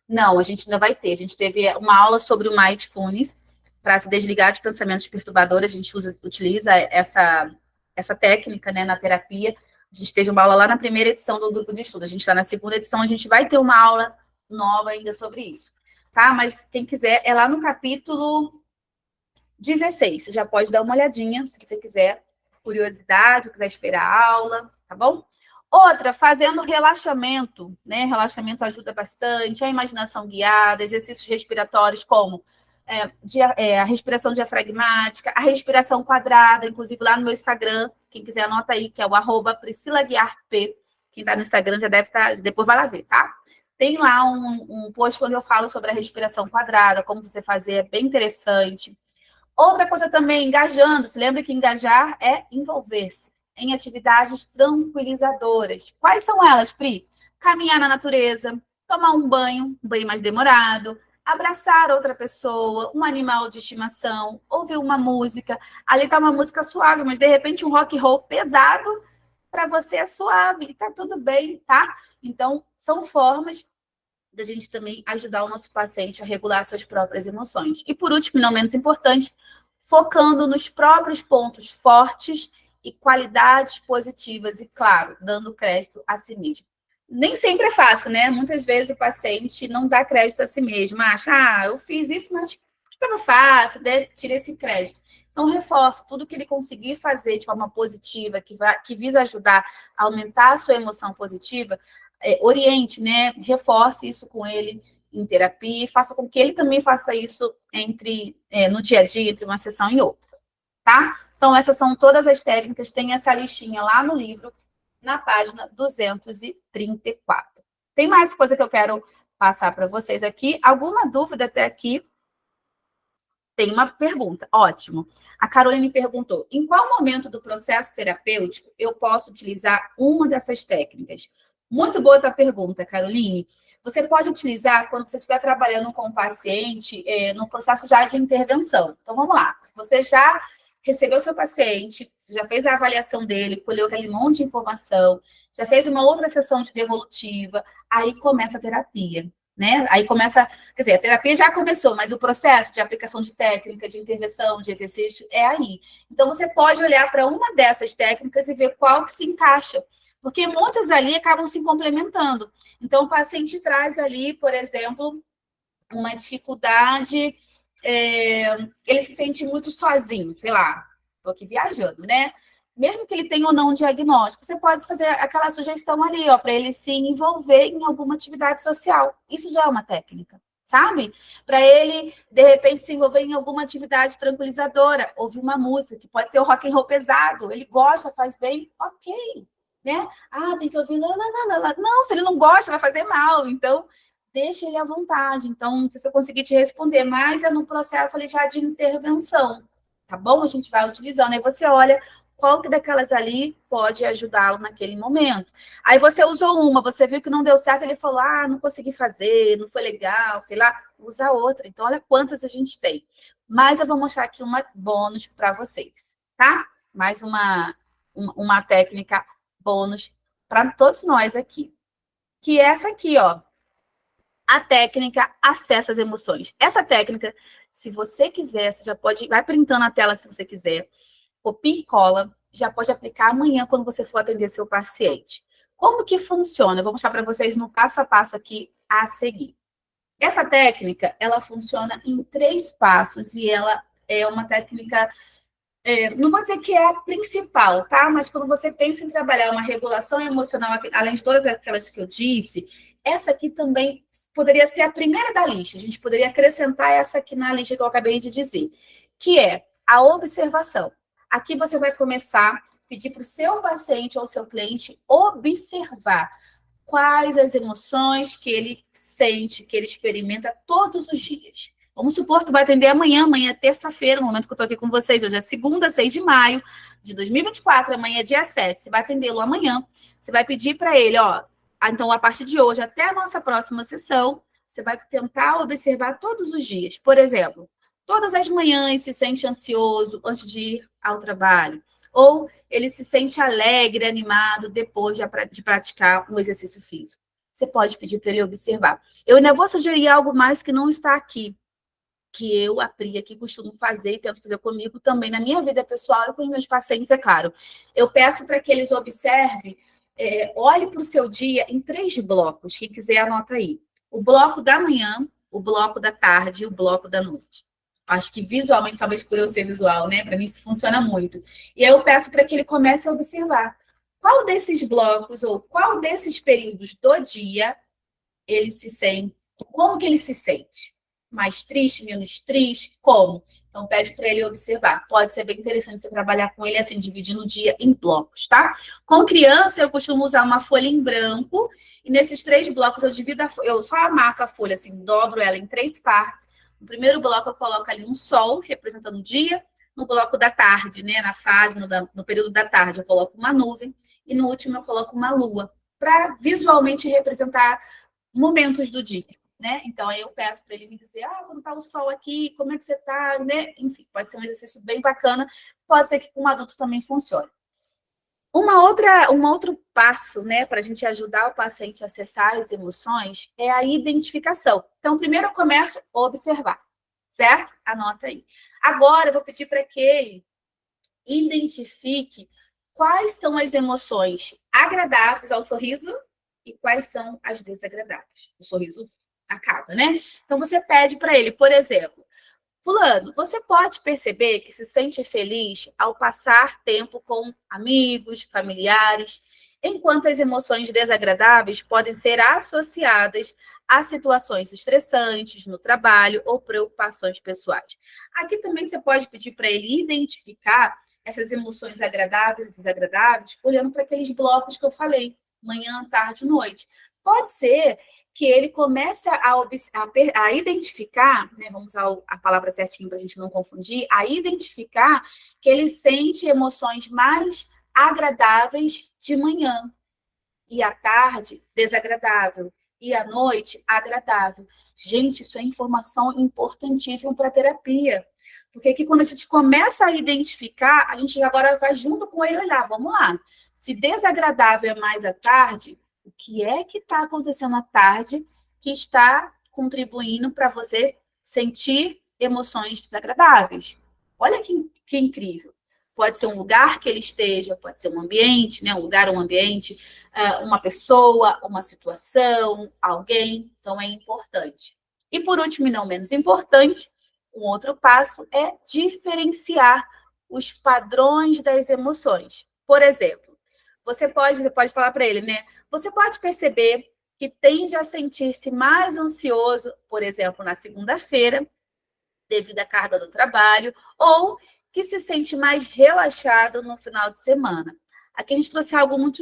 Não, a gente ainda vai ter. A gente teve uma aula sobre o mindfulness para se desligar de pensamentos perturbadores. A gente utiliza essa técnica, né, na terapia. A gente teve uma aula lá na primeira edição do grupo de estudo. A gente está na segunda edição, a gente vai ter uma aula nova ainda sobre isso. Tá? Mas quem quiser, é lá no capítulo 16. Você já pode dar uma olhadinha, se você quiser, curiosidade, quiser esperar a aula, tá bom? Outra, fazendo relaxamento, né? Relaxamento ajuda bastante, a imaginação guiada, exercícios respiratórios como a respiração diafragmática, a respiração quadrada, inclusive lá no meu Instagram, quem quiser anota aí, que é o @PriscilaGuiarP. Quem está no Instagram já deve estar, depois vai lá ver, tá? Tem lá um post quando eu falo sobre a respiração quadrada, como você fazer, é bem interessante. Outra coisa também, engajando. Se lembra que engajar é envolver-se em atividades tranquilizadoras. Quais são elas, Pri? Caminhar na natureza, tomar um banho mais demorado, abraçar outra pessoa, um animal de estimação, ouvir uma música. Ali está uma música suave, mas de repente um rock and roll pesado para você é suave e tá tudo bem, tá? Então, são formas da gente também ajudar o nosso paciente a regular suas próprias emoções. E por último, não menos importante, focando nos próprios pontos fortes e qualidades positivas e, claro, dando crédito a si mesmo. Nem sempre é fácil, né? Muitas vezes o paciente não dá crédito a si mesmo, acha, eu fiz isso, mas estava fácil, né? Tira esse crédito. Então, reforça tudo que ele conseguir fazer de forma positiva, que visa ajudar a aumentar a sua emoção positiva, oriente, né? Reforce isso com ele em terapia e faça com que ele também faça isso no dia a dia, entre uma sessão e outra, tá? Então, essas são todas as técnicas, tem essa listinha lá no livro, na página 234. Tem mais coisa que eu quero passar para vocês aqui? Alguma dúvida até aqui? Tem uma pergunta, ótimo. A Caroline perguntou: em qual momento do processo terapêutico eu posso utilizar uma dessas técnicas? Muito boa a tua pergunta, Caroline. Você pode utilizar quando você estiver trabalhando com o paciente no processo já de intervenção. Então, vamos lá. Se você já recebeu seu paciente, você já fez a avaliação dele, colheu aquele monte de informação, já fez uma outra sessão de devolutiva, aí começa a terapia. Né? Aí começa, quer dizer, a terapia já começou, mas o processo de aplicação de técnica, de intervenção, de exercício é aí. Então, você pode olhar para uma dessas técnicas e ver qual que se encaixa, porque muitas ali acabam se complementando. Então, o paciente traz ali, por exemplo, uma dificuldade, ele se sente muito sozinho, sei lá, estou aqui viajando, né? Mesmo que ele tenha ou não um diagnóstico, você pode fazer aquela sugestão ali, ó, para ele se envolver em alguma atividade social. Isso já é uma técnica, sabe? Para ele, de repente, se envolver em alguma atividade tranquilizadora, ouvir uma música, que pode ser o rock and roll pesado, ele gosta, faz bem, ok, né? Ah, tem que ouvir lá, lá, lá, lá, lá. Não, se ele não gosta, vai fazer mal. Então, deixa ele à vontade. Então, não sei se eu conseguir te responder, mas é no processo ali já de intervenção, tá bom? A gente vai utilizando. Aí você olha qual que daquelas ali pode ajudá-lo naquele momento. Aí você usou uma, você viu que não deu certo, ele falou, ah, não consegui fazer, não foi legal, sei lá, usa outra. Então, olha quantas a gente tem. Mas eu vou mostrar aqui uma bônus para vocês, tá? Mais uma técnica bônus para todos nós aqui. Que é essa aqui, ó. A técnica acessa as emoções. Essa técnica, se você quiser, você já pode, vai printando a tela se você quiser, copia e cola, já pode aplicar amanhã quando você for atender seu paciente. Como que funciona? Eu vou mostrar para vocês no passo a passo aqui a seguir. Essa técnica, ela funciona em 3 passos e ela é uma técnica não vou dizer que é a principal, tá? Mas quando você pensa em trabalhar uma regulação emocional, além de todas aquelas que eu disse, essa aqui também poderia ser a primeira da lista. A gente poderia acrescentar essa aqui na lista que eu acabei de dizer, que é a observação. Aqui você vai começar a pedir para o seu paciente ou seu cliente observar quais as emoções que ele sente, que ele experimenta todos os dias. Vamos supor que tu vai atender amanhã é terça-feira, no momento que eu estou aqui com vocês, hoje é segunda, 6 de maio de 2024, amanhã é dia 7, você vai atendê-lo amanhã, você vai pedir para ele, ó, então a partir de hoje até a nossa próxima sessão, você vai tentar observar todos os dias. Por exemplo, todas as manhãs se sente ansioso antes de ir ao trabalho, ou ele se sente alegre, animado depois de praticar um exercício físico. Você pode pedir para ele observar. Eu ainda vou sugerir algo mais que não está aqui, que eu, a Pri, aqui costumo fazer e tento fazer comigo também na minha vida pessoal e com os meus pacientes, é claro. Eu peço para que eles observem, olhe para o seu dia em 3 blocos. Quem quiser, anota aí. O bloco da manhã, o bloco da tarde e o bloco da noite. Acho que visualmente, talvez por eu ser visual, né? Para mim isso funciona muito. E aí eu peço para que ele comece a observar qual desses blocos ou qual desses períodos do dia ele se sente, como que ele se sente? Mais triste, menos triste? Como? Então, pede para ele observar. Pode ser bem interessante você trabalhar com ele assim, dividindo o dia em blocos, tá? Com criança, eu costumo usar uma folha em branco, e nesses 3 blocos eu divido eu só amasso a folha, assim, dobro ela em 3 partes. No primeiro bloco, eu coloco ali um sol, representando o dia. No bloco da tarde, né, na fase, no período da tarde, eu coloco uma nuvem. E no último, eu coloco uma lua, para visualmente representar momentos do dia, né? Então, aí eu peço para ele me dizer, quando está o sol aqui, como é que você está, né? Enfim, pode ser um exercício bem bacana, pode ser que com um adulto também funcione. Um outro passo, né, para a gente ajudar o paciente a acessar as emoções é a identificação. Então, primeiro eu começo a observar, certo? Anota aí. Agora, eu vou pedir para que ele identifique quais são as emoções agradáveis ao sorriso e quais são as desagradáveis. O sorriso acaba, né? Então, você pede para ele, por exemplo, fulano, você pode perceber que se sente feliz ao passar tempo com amigos, familiares, enquanto as emoções desagradáveis podem ser associadas a situações estressantes no trabalho ou preocupações pessoais. Aqui também você pode pedir para ele identificar essas emoções agradáveis e desagradáveis, olhando para aqueles blocos que eu falei, manhã, tarde, noite. Pode ser que ele comece a identificar, né, vamos usar a palavra certinho para a gente não confundir, a identificar que ele sente emoções mais agradáveis de manhã, e à tarde, desagradável, e à noite, agradável. Gente, isso é informação importantíssima para a terapia. Porque aqui, quando a gente começa a identificar, a gente agora vai junto com ele olhar, vamos lá. Se desagradável é mais à tarde, o que é que está acontecendo à tarde que está contribuindo para você sentir emoções desagradáveis? Olha que incrível. Pode ser um lugar que ele esteja, pode ser um ambiente, né? Um lugar, um ambiente, uma pessoa, uma situação, alguém. Então, é importante. E por último, e não menos importante, um outro passo é diferenciar os padrões das emoções. Por exemplo, você pode falar para ele, né? Você pode perceber que tende a sentir-se mais ansioso, por exemplo, na segunda-feira, devido à carga do trabalho, ou que se sente mais relaxado no final de semana. Aqui a gente trouxe algo muito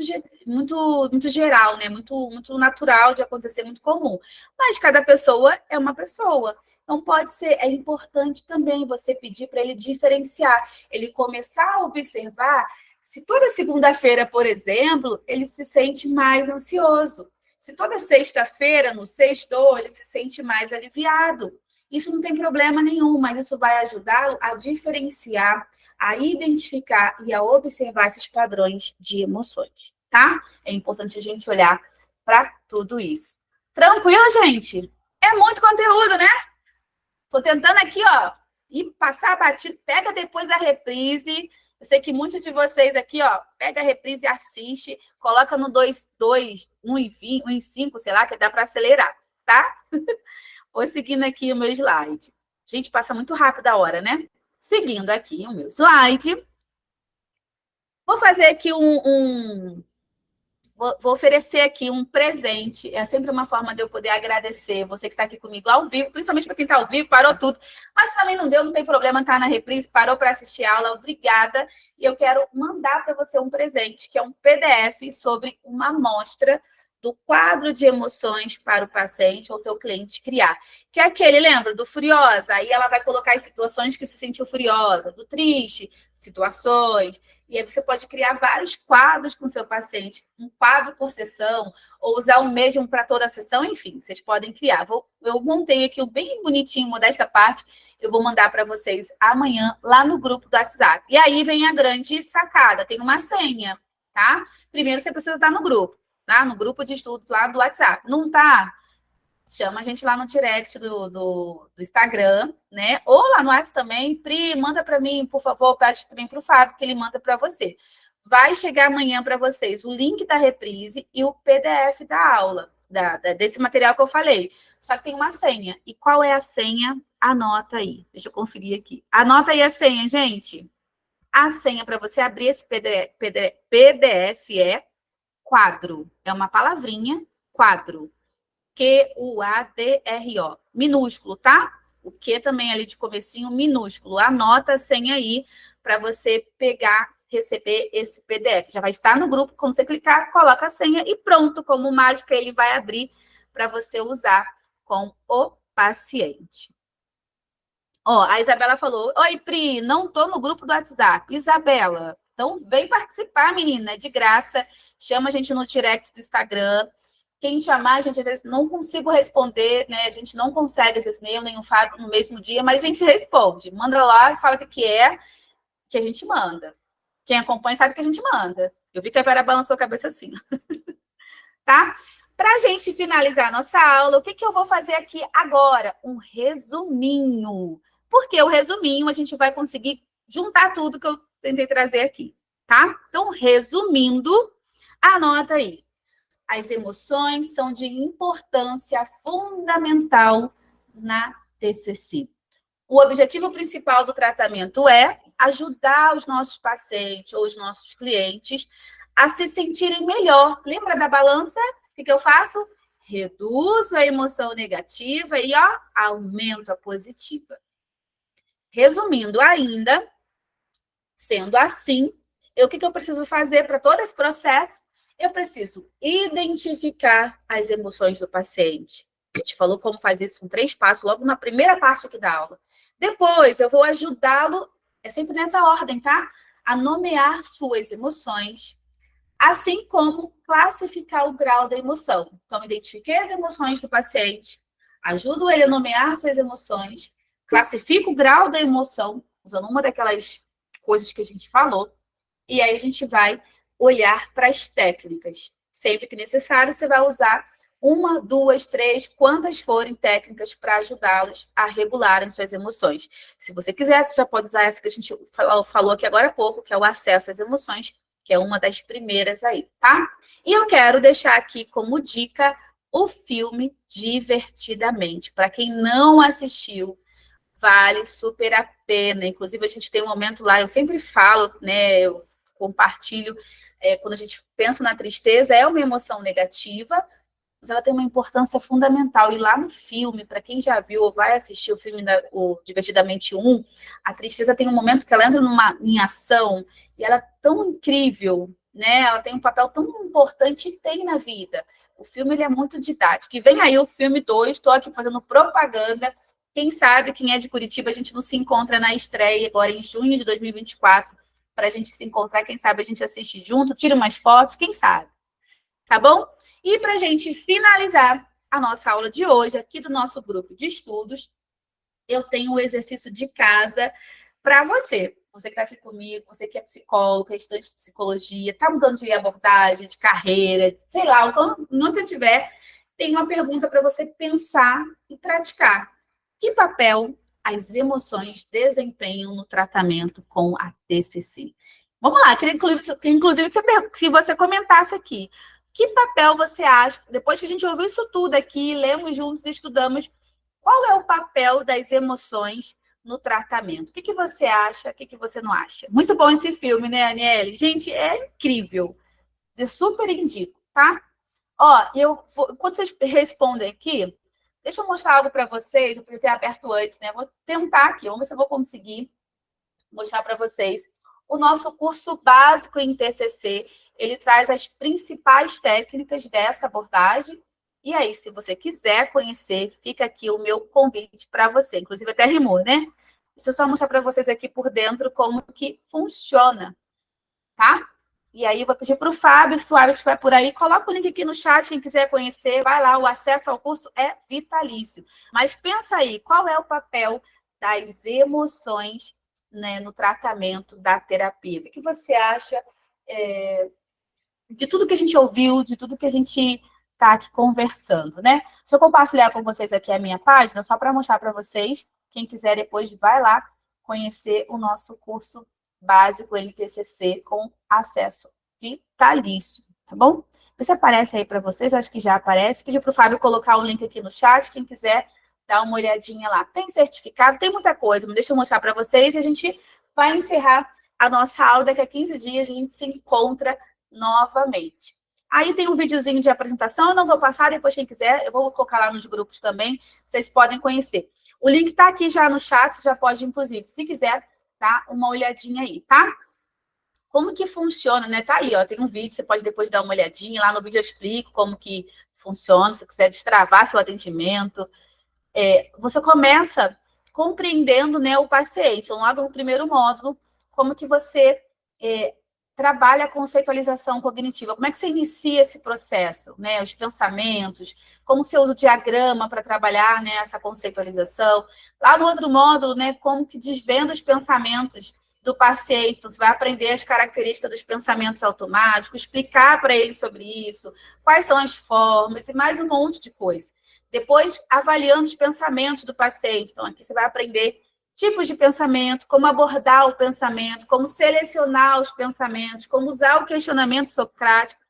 geral, né? Muito natural de acontecer, muito comum. Mas cada pessoa é uma pessoa. Então, é importante também você pedir para ele diferenciar, ele começar a observar se toda segunda-feira, por exemplo, ele se sente mais ansioso. Se toda sexta-feira, no sexto, ele se sente mais aliviado. Isso não tem problema nenhum, mas isso vai ajudá-lo a diferenciar, a identificar e a observar esses padrões de emoções, tá? É importante a gente olhar para tudo isso. Tranquilo, gente? É muito conteúdo, né? Tô tentando aqui, ó, e passar batido. Pega depois a reprise. Eu sei que muitos de vocês aqui, ó, pega a reprise e assiste, coloca no 2, 1 e 20, 1 e 5, sei lá, que dá para acelerar, tá? Vou seguindo aqui o meu slide. Gente, passa muito rápido a hora, né? Seguindo aqui o meu slide. Vou fazer aqui vou oferecer aqui um presente. É sempre uma forma de eu poder agradecer você que está aqui comigo ao vivo, principalmente para quem está ao vivo, parou tudo. Mas também não deu, não tem problema, tá na reprise, parou para assistir a aula, obrigada. E eu quero mandar para você um presente, que é um PDF sobre uma amostra do quadro de emoções para o paciente ou teu cliente criar. Que é aquele, lembra, do furiosa? Aí ela vai colocar as situações que se sentiu furiosa, do triste, situações. E aí você pode criar vários quadros com o seu paciente, um quadro por sessão, ou usar o mesmo para toda a sessão, enfim, vocês podem criar. Eu montei aqui o bem bonitinho, modesta parte, eu vou mandar para vocês amanhã lá no grupo do WhatsApp. E aí vem a grande sacada, tem uma senha, tá? Primeiro você precisa estar no grupo, tá? No grupo de estudos lá do WhatsApp. Não tá? Chama a gente lá no direct do Instagram, né? Ou lá no WhatsApp também. Pri, manda para mim, por favor, pede também para o Fábio, que ele manda para você. Vai chegar amanhã para vocês o link da reprise e o PDF da aula, desse material que eu falei. Só que tem uma senha. E qual é a senha? Anota aí. Deixa eu conferir aqui. Anota aí a senha, gente. A senha para você abrir esse PDF é quadro. É uma palavrinha, quadro. QUADRO, minúsculo, tá? O Q também ali de comecinho, minúsculo. Anota a senha aí para você pegar, receber esse PDF. Já vai estar no grupo, quando você clicar, coloca a senha e pronto, como mágica, ele vai abrir para você usar com o paciente. Ó, a Isabela falou, oi, Pri, não tô no grupo do WhatsApp. Isabela, então vem participar, menina, é de graça. Chama a gente no direct do Instagram. Quem chamar, gente, às vezes não consigo responder, né? A gente não consegue, às vezes, nem eu, nem o Fábio no mesmo dia, mas a gente responde. Manda lá, fala o que é, que a gente manda. Quem acompanha sabe que a gente manda. Eu vi que a Vera balançou a cabeça assim. Tá? Para a gente finalizar a nossa aula, o que eu vou fazer aqui agora? Um resuminho. Porque o resuminho a gente vai conseguir juntar tudo que eu tentei trazer aqui, tá? Então, resumindo, anota aí. As emoções são de importância fundamental na TCC. O objetivo principal do tratamento é ajudar os nossos pacientes ou os nossos clientes a se sentirem melhor. Lembra da balança? O que eu faço? Reduzo a emoção negativa e aumento a positiva. Resumindo ainda, sendo assim, o que eu preciso fazer para todo esse processo? Eu preciso identificar as emoções do paciente. A gente falou como fazer isso com 3 passos, logo na primeira parte aqui da aula. Depois, eu vou ajudá-lo, é sempre nessa ordem, tá? A nomear suas emoções, assim como classificar o grau da emoção. Então, identifiquei as emoções do paciente, ajudo ele a nomear suas emoções, classifico o grau da emoção, usando uma daquelas coisas que a gente falou, e aí a gente vai olhar para as técnicas. Sempre que necessário, você vai usar 1, 2, 3, quantas forem técnicas para ajudá-los a regularem suas emoções. Se você quiser, você já pode usar essa que a gente falou aqui agora há pouco, que é o acesso às emoções, que é uma das primeiras aí, tá? E eu quero deixar aqui como dica o filme Divertidamente. Para quem não assistiu, vale super a pena. Inclusive, a gente tem um momento lá, eu sempre falo, né? Eu compartilho, quando a gente pensa na tristeza, é uma emoção negativa, mas ela tem uma importância fundamental. E lá no filme, para quem já viu ou vai assistir o filme o Divertidamente 1, a tristeza tem um momento que ela entra em ação e ela é tão incrível, né? Ela tem um papel tão importante e tem na vida. O filme ele é muito didático. E vem aí o filme 2, estou aqui fazendo propaganda. Quem sabe, quem é de Curitiba, a gente não se encontra na estreia agora em junho de 2024, para a gente se encontrar, quem sabe a gente assiste junto, tira umas fotos, quem sabe, tá bom? E para a gente finalizar a nossa aula de hoje, aqui do nosso grupo de estudos, eu tenho um exercício de casa para você. Você que está aqui comigo, você que é psicólogo, é estudante de psicologia, está mudando de abordagem, de carreira, sei lá, onde você estiver, tem uma pergunta para você pensar e praticar. Que papel as emoções desempenham no tratamento com a TCC? Vamos lá, queria inclusive que você comentasse aqui. Que papel você acha, depois que a gente ouviu isso tudo aqui, lemos juntos, estudamos, qual é o papel das emoções no tratamento? O que você acha, o que você não acha? Muito bom esse filme, né, Aniele? Gente, é incrível. Eu super indico, tá? Ó, enquanto vocês respondem aqui, deixa eu mostrar algo para vocês, eu podia ter aberto antes, né? Vou tentar aqui, vamos ver se eu vou conseguir mostrar para vocês. O nosso curso básico em TCC, ele traz as principais técnicas dessa abordagem. E aí, se você quiser conhecer, fica aqui o meu convite para você. Inclusive, até rimou, né? Deixa eu só mostrar para vocês aqui por dentro como que funciona, tá? E aí, eu vou pedir para o Fábio que estiver por aí, coloca o link aqui no chat, quem quiser conhecer, vai lá, o acesso ao curso é vitalício. Mas pensa aí, qual é o papel das emoções, né, no tratamento da terapia? O que você acha de tudo que a gente ouviu, de tudo que a gente está aqui conversando, né? Deixa eu compartilhar com vocês aqui a minha página, só para mostrar para vocês. Quem quiser depois vai lá conhecer o nosso curso básico em TCC com acesso vitalício, tá bom? Vê se aparece aí para vocês, acho que já aparece. Pedi para o Fábio colocar o link aqui no chat, quem quiser dar uma olhadinha lá. Tem certificado, tem muita coisa, mas deixa eu mostrar para vocês e a gente vai encerrar a nossa aula. Daqui a 15 dias a gente se encontra novamente. Aí tem um videozinho de apresentação, eu não vou passar, depois quem quiser, eu vou colocar lá nos grupos também, vocês podem conhecer. O link está aqui já no chat, você já pode, inclusive, se quiser, dar uma olhadinha aí, tá? Como que funciona, né? Tá aí, ó, tem um vídeo, você pode depois dar uma olhadinha, lá no vídeo eu explico como que funciona, se quiser destravar seu atendimento. Você começa compreendendo, né, o paciente. Então, logo no primeiro módulo, como que você trabalha a conceitualização cognitiva, como é que você inicia esse processo, né, os pensamentos, como você usa o diagrama para trabalhar, né, essa conceitualização. Lá no outro módulo, né, como que desvenda os pensamentos do paciente, então você vai aprender as características dos pensamentos automáticos, explicar para ele sobre isso, quais são as formas e mais um monte de coisa. Depois, avaliando os pensamentos do paciente, então aqui você vai aprender tipos de pensamento, como abordar o pensamento, como selecionar os pensamentos, como usar o questionamento socrático.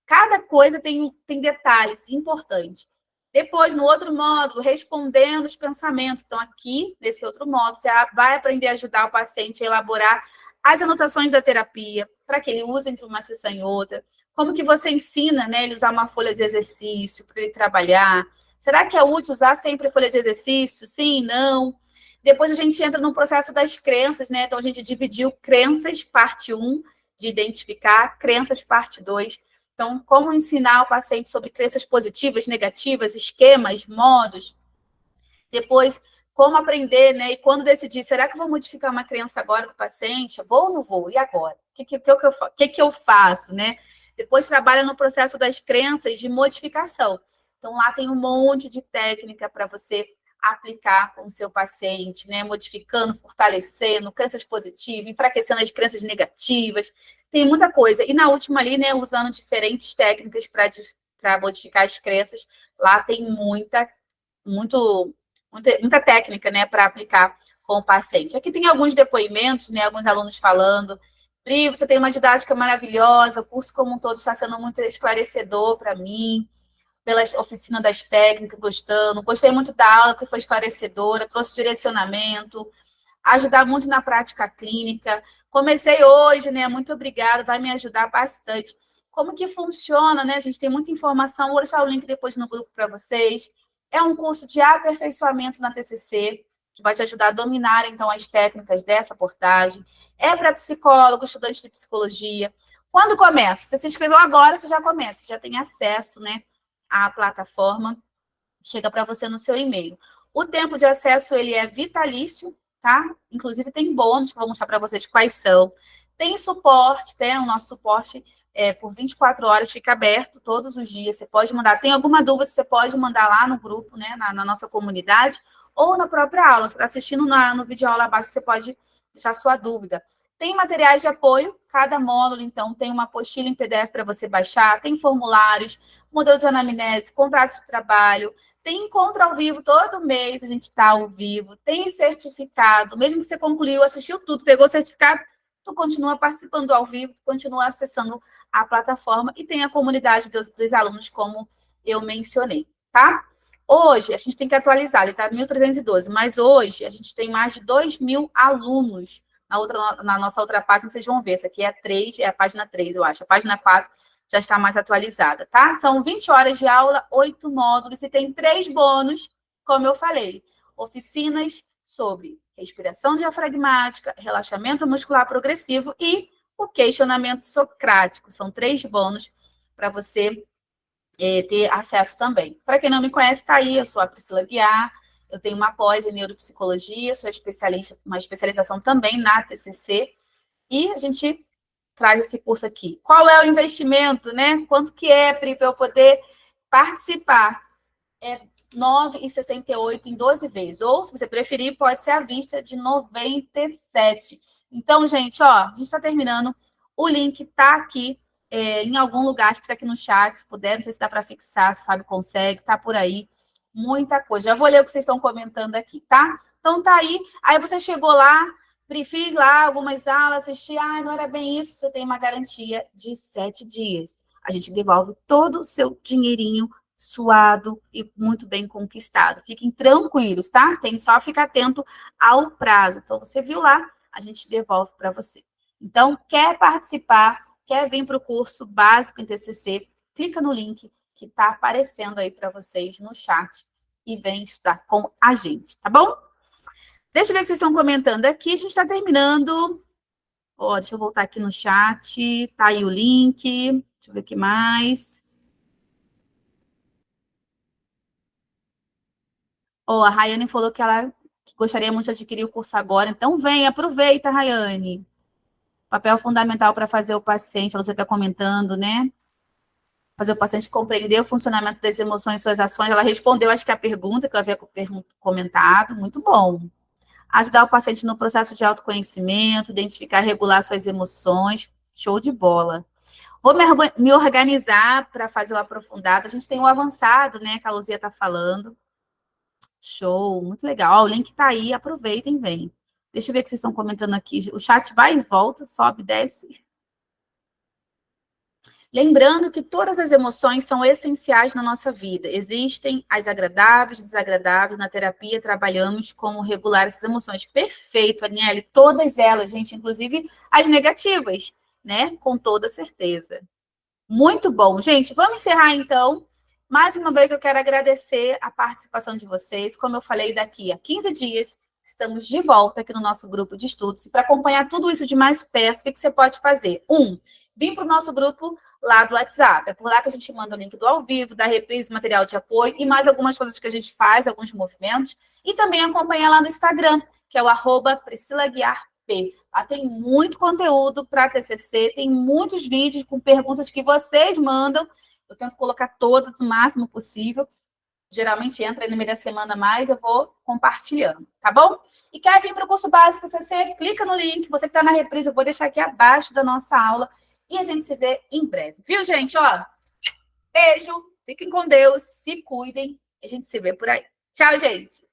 Cada coisa tem detalhes importantes. Depois, no outro módulo, respondendo os pensamentos. Então, aqui, nesse outro módulo, você vai aprender a ajudar o paciente a elaborar as anotações da terapia, para que ele use entre uma sessão e outra. Como que você ensina, né, ele usar uma folha de exercício para ele trabalhar. Será que é útil usar sempre folha de exercício? Sim, não. Depois a gente entra no processo das crenças, né? Então, a gente dividiu crenças, parte 1, de identificar, crenças, parte 2, Então, como ensinar o paciente sobre crenças positivas, negativas, esquemas, modos. Depois, como aprender, né? E quando decidir, será que eu vou modificar uma crença agora do paciente? Vou ou não vou? E agora? O que eu faço, né? Depois trabalha no processo das crenças de modificação. Então, lá tem um monte de técnica para você aplicar com o seu paciente, né? Modificando, fortalecendo, crenças positivas, enfraquecendo as crenças negativas. Tem muita coisa. E na última ali, né? Usando diferentes técnicas para modificar as crenças. Lá tem muita técnica, né, para aplicar com o paciente. Aqui tem alguns depoimentos, né, alguns alunos falando. Pri, você tem uma didática maravilhosa, o curso como um todo está sendo muito esclarecedor para mim, pela oficina das técnicas, gostei muito da aula, que foi esclarecedora, trouxe direcionamento, ajudar muito na prática clínica. Comecei hoje, né, muito obrigada, vai me ajudar bastante. Como que funciona, né, a gente tem muita informação, vou deixar o link depois no grupo para vocês. É um curso de aperfeiçoamento na TCC, que vai te ajudar a dominar, então, as técnicas dessa abordagem. É para psicólogo, estudante de psicologia. Quando começa? Você se inscreveu agora, você já começa, você já tem acesso, né, à plataforma, chega para você no seu e-mail. O tempo de acesso, ele é vitalício, tá? Inclusive, tem bônus que eu vou mostrar para vocês quais são. Tem suporte, né? O nosso suporte por 24 horas fica aberto todos os dias. Você pode mandar. Tem alguma dúvida, você pode mandar lá no grupo, né? Na nossa comunidade, ou na própria aula. Você está assistindo no vídeo aula abaixo, você pode deixar sua dúvida. Tem materiais de apoio, cada módulo, então, tem uma apostila em PDF para você baixar, tem formulários, modelo de anamnese, contrato de trabalho, tem encontro ao vivo todo mês, a gente está ao vivo, tem certificado, mesmo que você concluiu, assistiu tudo, pegou o certificado, tu continua participando ao vivo, tu continua acessando a plataforma e tem a comunidade dos alunos, como eu mencionei, tá? Hoje, a gente tem que atualizar, ele está 1.312, mas hoje a gente tem mais de 2.000 alunos na nossa outra página, vocês vão ver, essa aqui é a 3, é a página 3, eu acho, a página 4 já está mais atualizada, tá? São 20 horas de aula, 8 módulos, e tem 3 bônus, como eu falei. Oficinas sobre respiração diafragmática, relaxamento muscular progressivo e o questionamento socrático. São 3 bônus para você ter acesso também. Para quem não me conhece, está aí, eu sou a Priscila Guiar, eu tenho uma pós em neuropsicologia, sou especialista, uma especialização também na TCC, e a gente traz esse curso aqui. Qual é o investimento, né? Quanto que é, Pri, para eu poder participar? É R$ 9,68 em 12 vezes. Ou, se você preferir, pode ser à vista de R$ 97. Então, gente, ó, a gente está terminando. O link está aqui em algum lugar, acho que está aqui no chat, se puder, não sei se dá para fixar, se o Fábio consegue, tá por aí. Muita coisa. Já vou ler o que vocês estão comentando aqui, tá? Então, tá aí. Aí você chegou lá, fiz lá algumas aulas, assisti, não era bem isso, você tem uma garantia de 7 dias. A gente devolve todo o seu dinheirinho suado e muito bem conquistado. Fiquem tranquilos, tá? Tem só ficar atento ao prazo. Então, você viu lá, a gente devolve para você. Então, quer participar, quer vir para o curso básico em TCC, clica no link que está aparecendo aí para vocês no chat e vem estudar com a gente, tá bom? Deixa eu ver o que vocês estão comentando aqui. A gente está terminando. Deixa eu voltar aqui no chat. Tá aí o link. Deixa eu ver o que mais. A Rayane falou que ela gostaria muito de adquirir o curso agora. Então, vem, aproveita, Rayane. Papel fundamental para fazer o paciente, você está comentando, né? Fazer o paciente compreender o funcionamento das emoções e suas ações. Ela respondeu, acho que a pergunta que eu havia comentado. Muito bom. Ajudar o paciente no processo de autoconhecimento, identificar e regular suas emoções. Show de bola. Vou me organizar para fazer o aprofundado. A gente tem o avançado, né, que a Luzia está falando. Show, muito legal. O link está aí, aproveitem, vem. Deixa eu ver o que vocês estão comentando aqui. O chat vai e volta, sobe, desce. Lembrando que todas as emoções são essenciais na nossa vida. Existem as agradáveis, desagradáveis. Na terapia, trabalhamos como regular essas emoções. Perfeito, Aniele. Todas elas, gente, inclusive as negativas, né? Com toda certeza. Muito bom. Gente, vamos encerrar, então. Mais uma vez, eu quero agradecer a participação de vocês. Como eu falei, daqui a 15 dias, estamos de volta aqui no nosso grupo de estudos. E para acompanhar tudo isso de mais perto, o que você pode fazer? Vim para o nosso grupo lá do WhatsApp. É por lá que a gente manda o link do ao vivo, da reprise, material de apoio e mais algumas coisas que a gente faz, alguns movimentos. E também acompanha lá no Instagram, que é o @PriscilaGuiarP. Lá tem muito conteúdo para TCC, tem muitos vídeos com perguntas que vocês mandam. Eu tento colocar todas o máximo possível. Geralmente entra aí no meio da semana mais, eu vou compartilhando, tá bom? E quer vir para o curso básico TCC? Clica no link. Você que está na reprise, eu vou deixar aqui abaixo da nossa aula. E a gente se vê em breve. Viu, gente? Ó, beijo, fiquem com Deus, se cuidem. A gente se vê por aí. Tchau, gente!